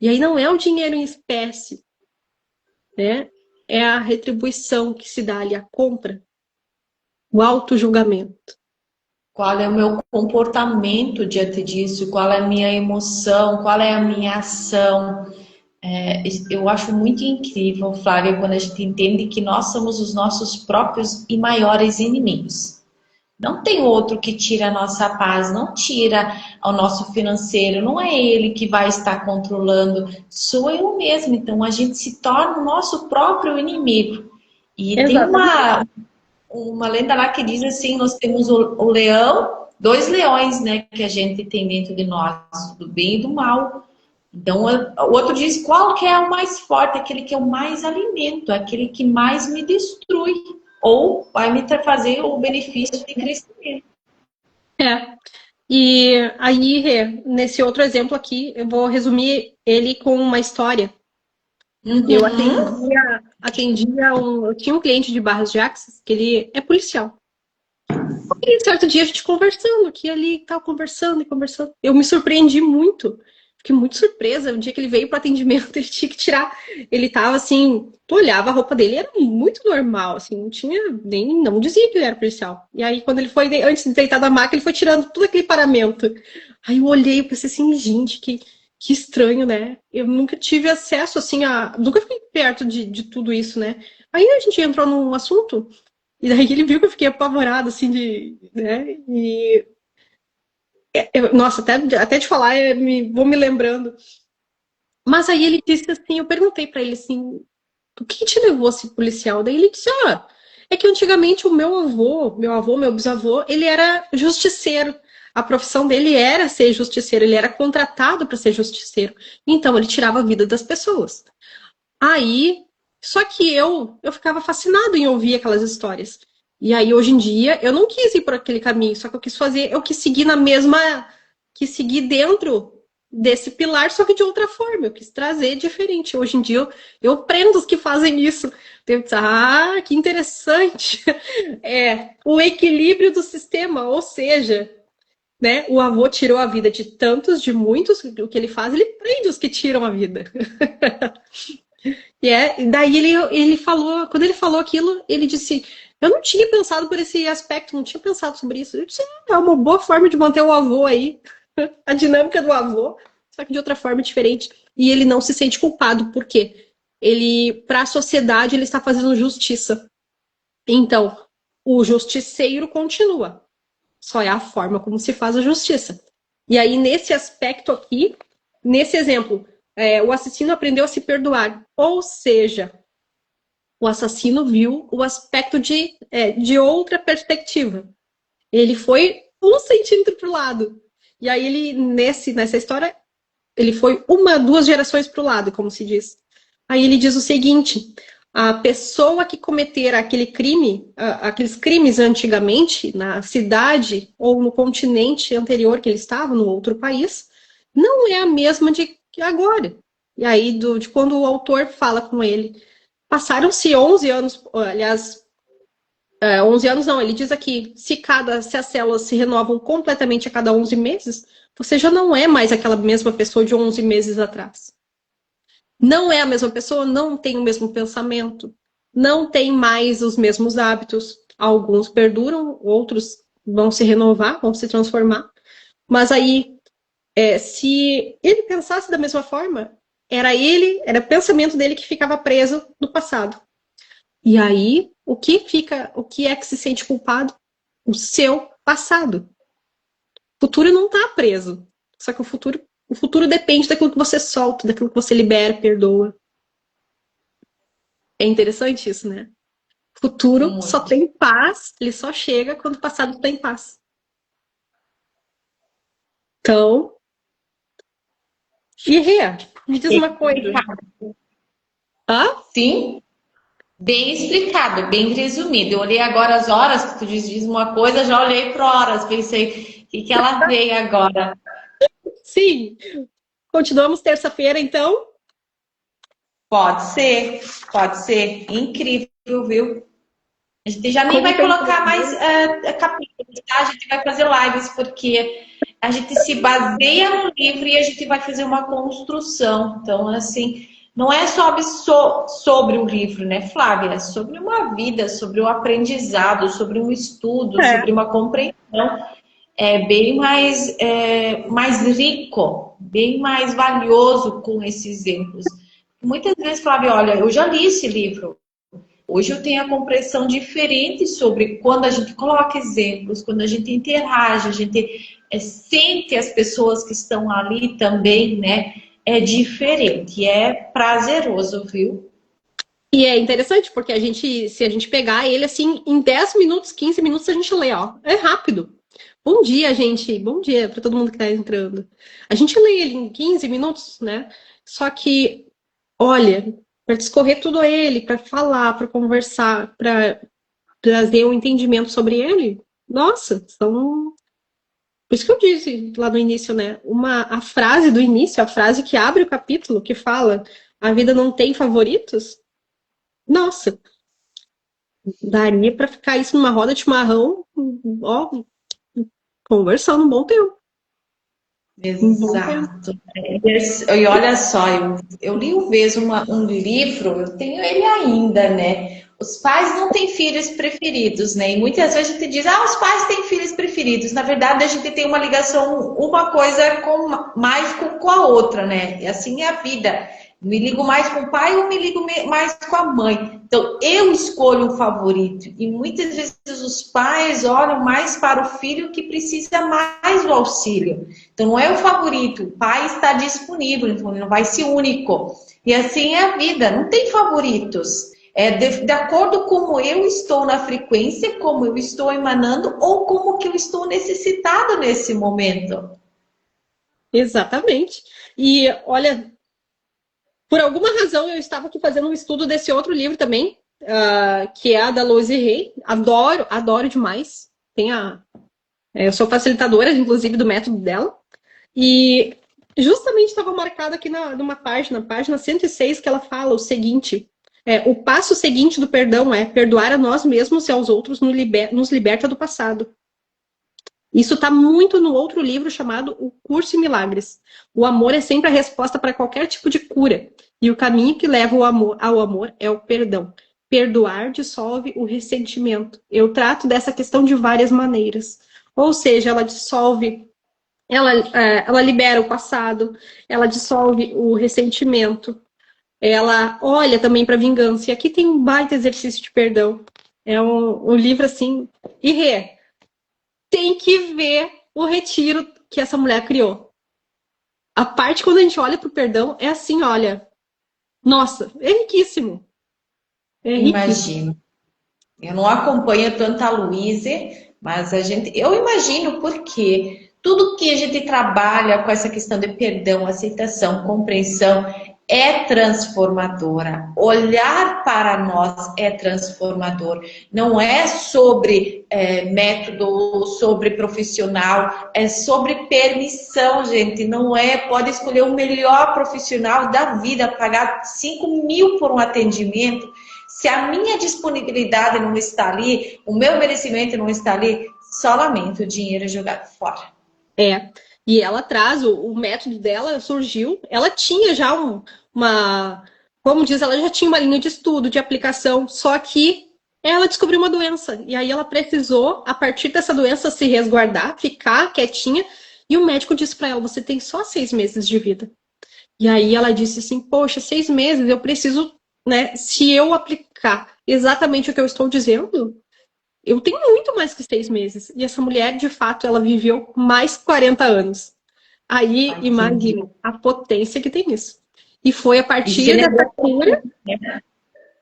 E aí não é o dinheiro em espécie, né? É a retribuição que se dá ali, a compra, o auto-julgamento. qual é o meu comportamento diante disso, qual é a minha emoção, qual é a minha ação. Eu acho muito incrível, Flávia, quando a gente entende que nós somos os nossos próprios e maiores inimigos. Não tem outro que tira a nossa paz, não tira o nosso financeiro, não é ele que vai estar controlando, sou eu mesmo. Então a gente se torna o nosso próprio inimigo. E tem Exatamente. uma lenda lá que diz assim: nós temos o leão, dois leões, né, que a gente tem dentro de nós, do bem e do mal. Então, o outro diz qual que é o mais forte, aquele que eu mais alimento, aquele que mais me destrui, ou vai me fazer o benefício de crescimento. É. E aí, Rê, nesse outro exemplo aqui, eu vou resumir ele com uma história. Eu Uhum. eu tinha um cliente de Barras de Axis, que ele é policial. E certo dia a gente conversando, aqui ali, tal, conversando e conversando. Eu me surpreendi muito, fiquei muito surpresa. O dia que ele veio para atendimento, ele tinha que tirar. Ele tava assim, tu olhava a roupa dele, era muito normal, assim, não tinha nem, não dizia que ele era policial. E aí, quando ele foi, antes de deitar da maca, ele foi tirando tudo aquele paramento. Aí eu olhei e pensei assim, gente, que estranho, né? Eu nunca tive acesso, assim, nunca fiquei perto de tudo isso, né? Aí a gente entrou num assunto. E daí ele viu que eu fiquei apavorada, assim, né? Nossa, até de falar, vou me lembrando. Mas aí ele disse assim, eu perguntei pra ele assim, o que te levou a ser policial? Daí ele disse, é que antigamente o meu bisavô, ele era justiceiro. A profissão dele era ser justiceiro, ele era contratado para ser justiceiro. Então ele tirava a vida das pessoas. Aí, só que eu ficava fascinado em ouvir aquelas histórias. E aí, hoje em dia, eu não quis ir por aquele caminho, só que eu quis seguir quis seguir dentro desse pilar, só que de outra forma, eu quis trazer diferente. Hoje em dia, eu prendo os que fazem isso. Eu disse, que interessante. É, o equilíbrio do sistema, ou seja, né, o avô tirou a vida de tantos, de muitos, o que ele faz, ele prende os que tiram a vida. Daí ele falou, quando ele falou aquilo, ele disse: Eu não tinha pensado por esse aspecto, não tinha pensado sobre isso. Eu disse: É uma boa forma de manter o avô aí, a dinâmica do avô, só que de outra forma diferente. E ele não se sente culpado, por quê? Para a sociedade, ele está fazendo justiça. Então, o justiceiro continua, só é a forma como se faz a justiça. E aí, nesse aspecto aqui, nesse exemplo, o assassino aprendeu a se perdoar. Ou seja, o assassino viu o aspecto de outra perspectiva. Ele foi 1 centímetro para o lado. E aí, nessa história, ele foi duas gerações para o lado, como se diz. Aí ele diz o seguinte: a pessoa que cometer aqueles crimes antigamente, na cidade ou no continente anterior que ele estava, no outro país, não é a mesma de agora. E aí, de quando o autor fala com ele, passaram-se 11 anos, aliás, 11 anos não, ele diz aqui, se as células se renovam completamente a cada 11 meses, você já não é mais aquela mesma pessoa de 11 meses atrás. Não é a mesma pessoa, não tem o mesmo pensamento, não tem mais os mesmos hábitos. Alguns perduram, outros vão se renovar, vão se transformar. Mas aí, se ele pensasse da mesma forma, era o pensamento dele que ficava preso no passado. E aí, o que é que se sente culpado? O seu passado. O futuro não está preso. Só que o futuro depende daquilo que você solta, daquilo que você libera, perdoa. É interessante isso, né? O futuro só Muito. tem paz, ele só chega quando o passado está em paz. Então, e Rê, me diz uma coisa. Hã? Sim, bem explicado, bem resumido. Eu olhei agora as horas, que tu diz uma coisa, já olhei para horas, pensei, o que que ela veio agora? Sim. Continuamos terça-feira, então? Pode ser, pode ser. Incrível, viu? A gente já nem Como vai tem colocar mais capítulos, tá? A gente vai fazer lives, porque a gente se baseia no livro e a gente vai fazer uma construção. Então, assim, não é só sobre o livro, né, Flávia? É sobre uma vida, sobre o aprendizado, sobre um estudo, É. sobre uma compreensão. É bem mais rico, bem mais valioso com esses exemplos. Muitas vezes, Flávia, olha, eu já li esse livro. Hoje eu tenho a compreensão diferente sobre quando a gente coloca exemplos, quando a gente interage, a gente sente as pessoas que estão ali também, né? É diferente, é prazeroso, viu? E é interessante, porque se a gente pegar ele assim, em 10 minutos, 15 minutos, a gente lê, ó. É rápido. Bom dia, gente. Bom dia para todo mundo que está entrando. A gente lê ele em 15 minutos, né? Só que, olha, para discorrer tudo ele, para falar, para conversar, para trazer um entendimento sobre ele, nossa, são. Por isso que eu disse lá no início, né? A frase do início, a frase que abre o capítulo, que fala a vida não tem favoritos, nossa, daria para ficar isso numa roda de chimarrão, ó, conversando um bom tempo. Um bom tempo. Exato. E olha só, eu li uma vez um livro, eu tenho ele ainda, né? Os pais não têm filhos preferidos, né? E muitas vezes a gente diz, os pais têm filhos preferidos. Na verdade, a gente tem uma ligação, uma coisa mais com a outra, né? E assim é a vida. Me ligo mais com o pai ou me ligo mais com a mãe. Então, eu escolho um favorito. E muitas vezes os pais olham mais para o filho que precisa mais do auxílio. Então, não é o favorito. O pai está disponível, então ele não vai ser único. E assim é a vida. Não tem favoritos. É de acordo com como eu estou na frequência, como eu estou emanando ou como que eu estou necessitado nesse momento. Exatamente. E olha, por alguma razão eu estava aqui fazendo um estudo desse outro livro também, que é a da Louise Hay. Adoro, adoro demais. Eu sou facilitadora, inclusive, do método dela. E justamente estava marcado aqui numa página 106, que ela fala o seguinte: o passo seguinte do perdão é perdoar a nós mesmos e aos outros nos liberta do passado. Isso está muito no outro livro chamado O Curso em Milagres. O amor é sempre a resposta para qualquer tipo de cura. E o caminho que leva ao amor é o perdão. Perdoar dissolve o ressentimento. Eu trato dessa questão de várias maneiras. Ou seja, ela dissolve, ela libera o passado, ela dissolve o ressentimento, ela olha também para a vingança. E aqui tem um baita exercício de perdão. É um livro assim. E tem que ver o retiro que essa mulher criou. A parte quando a gente olha pro perdão é assim, olha, nossa, é riquíssimo. É riquíssimo. Imagino. Eu não acompanho tanto a Luíse, mas eu imagino porque tudo que a gente trabalha com essa questão de perdão, aceitação, compreensão é transformadora. Olhar para nós é transformador. Não é sobre método, sobre profissional, é sobre permissão, gente. Não é, pode escolher o melhor profissional da vida, pagar 5.000 por um atendimento. Se a minha disponibilidade não está ali, o meu merecimento não está ali, só lamento, o dinheiro é jogado fora. É. E ela traz, o método dela surgiu, ela tinha já como diz, ela já tinha uma linha de estudo, de aplicação, só que ela descobriu uma doença. E aí ela precisou, a partir dessa doença, se resguardar, ficar quietinha. E o médico disse para ela: você tem só 6 meses de vida. E aí ela disse assim: poxa, 6 meses, eu preciso, né? Se eu aplicar exatamente o que eu estou dizendo, eu tenho muito mais que 6 meses. E essa mulher, de fato, ela viveu mais 40 anos. Aí, Ai, que imagina incrível. a potência que tem isso. E foi a E se partir dessa negou, cura.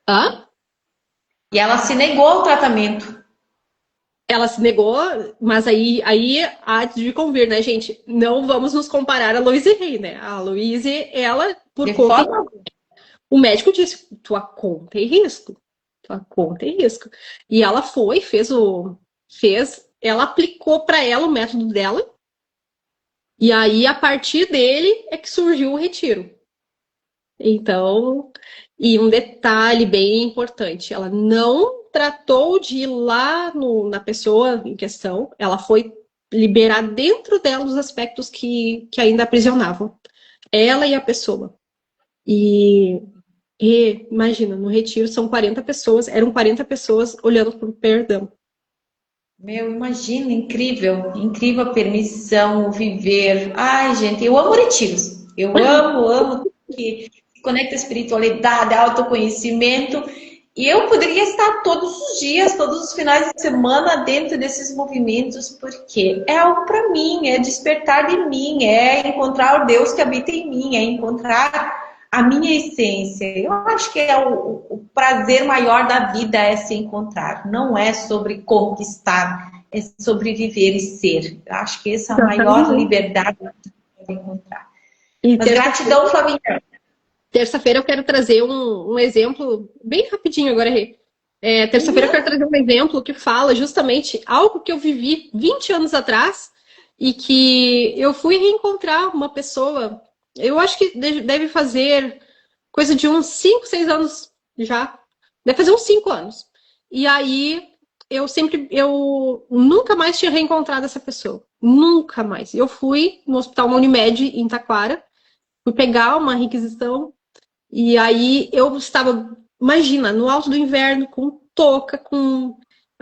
Hã? e ela se negou ao tratamento. Ela se negou, mas aí há de convir, né, gente? Não vamos nos comparar a Louise Hay, né? A Louise, ela, por De conta. forma O médico disse: tua conta é risco. Tua conta é risco. E ela foi, ela aplicou para ela o método dela. E aí, a partir dele, é que surgiu o retiro. Então, e um detalhe bem importante: ela não tratou de ir lá na pessoa em questão, ela foi liberar dentro dela os aspectos que ainda aprisionavam. Ela e a pessoa. E imagina, no retiro são 40 pessoas, eram 40 pessoas olhando para o perdão. Meu, imagina, incrível, incrível a permissão, o viver. Ai, gente, eu amo retiros. Eu amo, amo que conecta à espiritualidade, autoconhecimento. E eu poderia estar todos os dias, todos os finais de semana dentro desses movimentos, porque é algo para mim, é despertar de mim, é encontrar o Deus que habita em mim, é encontrar a minha essência. Eu acho que é o prazer maior da vida é se encontrar. Não é sobre conquistar, é sobre viver e ser. Eu acho que essa é a maior liberdade que a gente pode encontrar. Mas gratidão, Flavinha. Terça-feira eu quero trazer um exemplo bem rapidinho agora, Rê. Terça-feira eu quero trazer um exemplo que fala justamente algo que eu vivi 20 anos atrás e que eu fui reencontrar uma pessoa. Eu acho que deve fazer coisa de uns 5, 6 anos já. Deve fazer uns 5 anos. E aí eu nunca mais tinha reencontrado essa pessoa. Nunca mais. Eu fui no Hospital Unimed em Taquara, fui pegar uma requisição. E aí eu estava, imagina, no alto do inverno, com touca,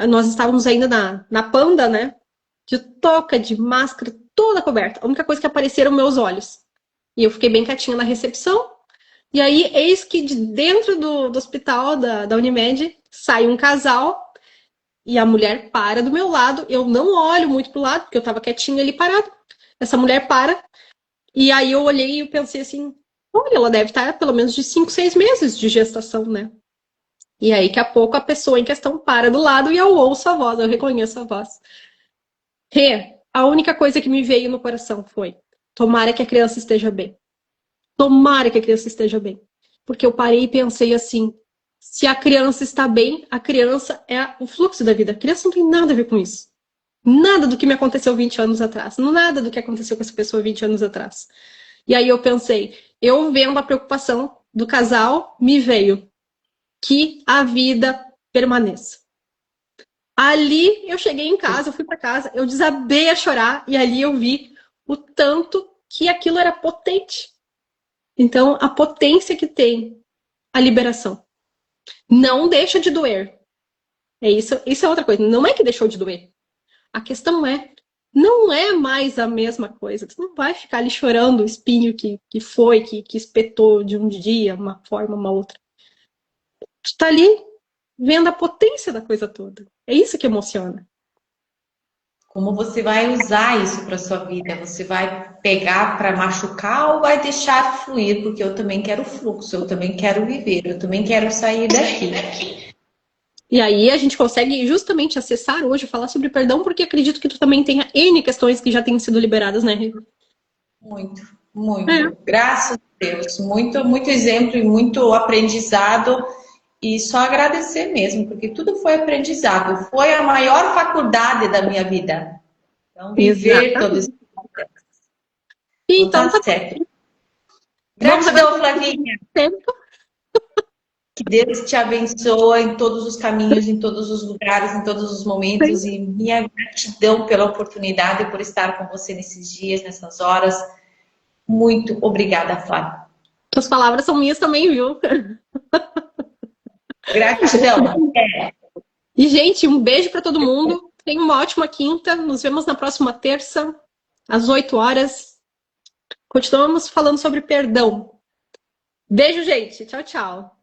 nós estávamos ainda na Panda, né? De touca, de máscara, toda coberta. A única coisa que apareceram meus olhos. E eu fiquei bem quietinha na recepção. E aí, eis que de dentro do hospital da Unimed sai um casal e a mulher para do meu lado. Eu não olho muito pro lado, porque eu estava quietinha ali parado. Essa mulher para. E aí eu olhei e eu pensei assim, olha, ela deve estar pelo menos de 5, 6 meses de gestação, né? E aí, daqui a pouco, a pessoa em questão para do lado e eu ouço a voz, eu reconheço a voz. Rê, a única coisa que me veio no coração foi, tomara que a criança esteja bem. Tomara que a criança esteja bem. Porque eu parei e pensei assim, se a criança está bem, a criança é o fluxo da vida. A criança não tem nada a ver com isso. Nada do que me aconteceu 20 anos atrás. Nada do que aconteceu com essa pessoa 20 anos atrás. E aí eu pensei, eu vendo a preocupação do casal, me veio que a vida permaneça. Ali eu cheguei em casa, eu fui para casa, eu desabei a chorar e ali eu vi o tanto que aquilo era potente. Então, a potência que tem a liberação. Não deixa de doer. Isso é outra coisa. Não é que deixou de doer. A questão não é mais a mesma coisa. Você não vai ficar ali chorando o espinho que espetou de um dia, uma forma, uma outra. Você tá ali vendo a potência da coisa toda. É isso que emociona. Como você vai usar isso para sua vida? Você vai pegar para machucar ou vai deixar fluir? Porque eu também quero fluxo, eu também quero viver, eu também quero sair daqui. E aí a gente consegue justamente acessar hoje, falar sobre perdão, porque acredito que tu também tenha N questões que já tenham sido liberadas, né, Rê? Muito, muito. Graças a Deus. Muito, muito exemplo e muito aprendizado. E só agradecer mesmo, porque tudo foi aprendizado. Foi a maior faculdade da minha vida. Então, viver todo esse processo. Então, tá certo. Gratidão, Flavinha. Que Deus te abençoe em todos os caminhos, em todos os lugares, em todos os momentos. E minha gratidão pela oportunidade, por estar com você nesses dias, nessas horas. Muito obrigada, Flávia. As palavras são minhas também, viu? Gratidão. E, gente, um beijo para todo mundo. Tenha uma ótima quinta. Nos vemos na próxima terça, às 8 horas. Continuamos falando sobre perdão. Beijo, gente. Tchau, tchau.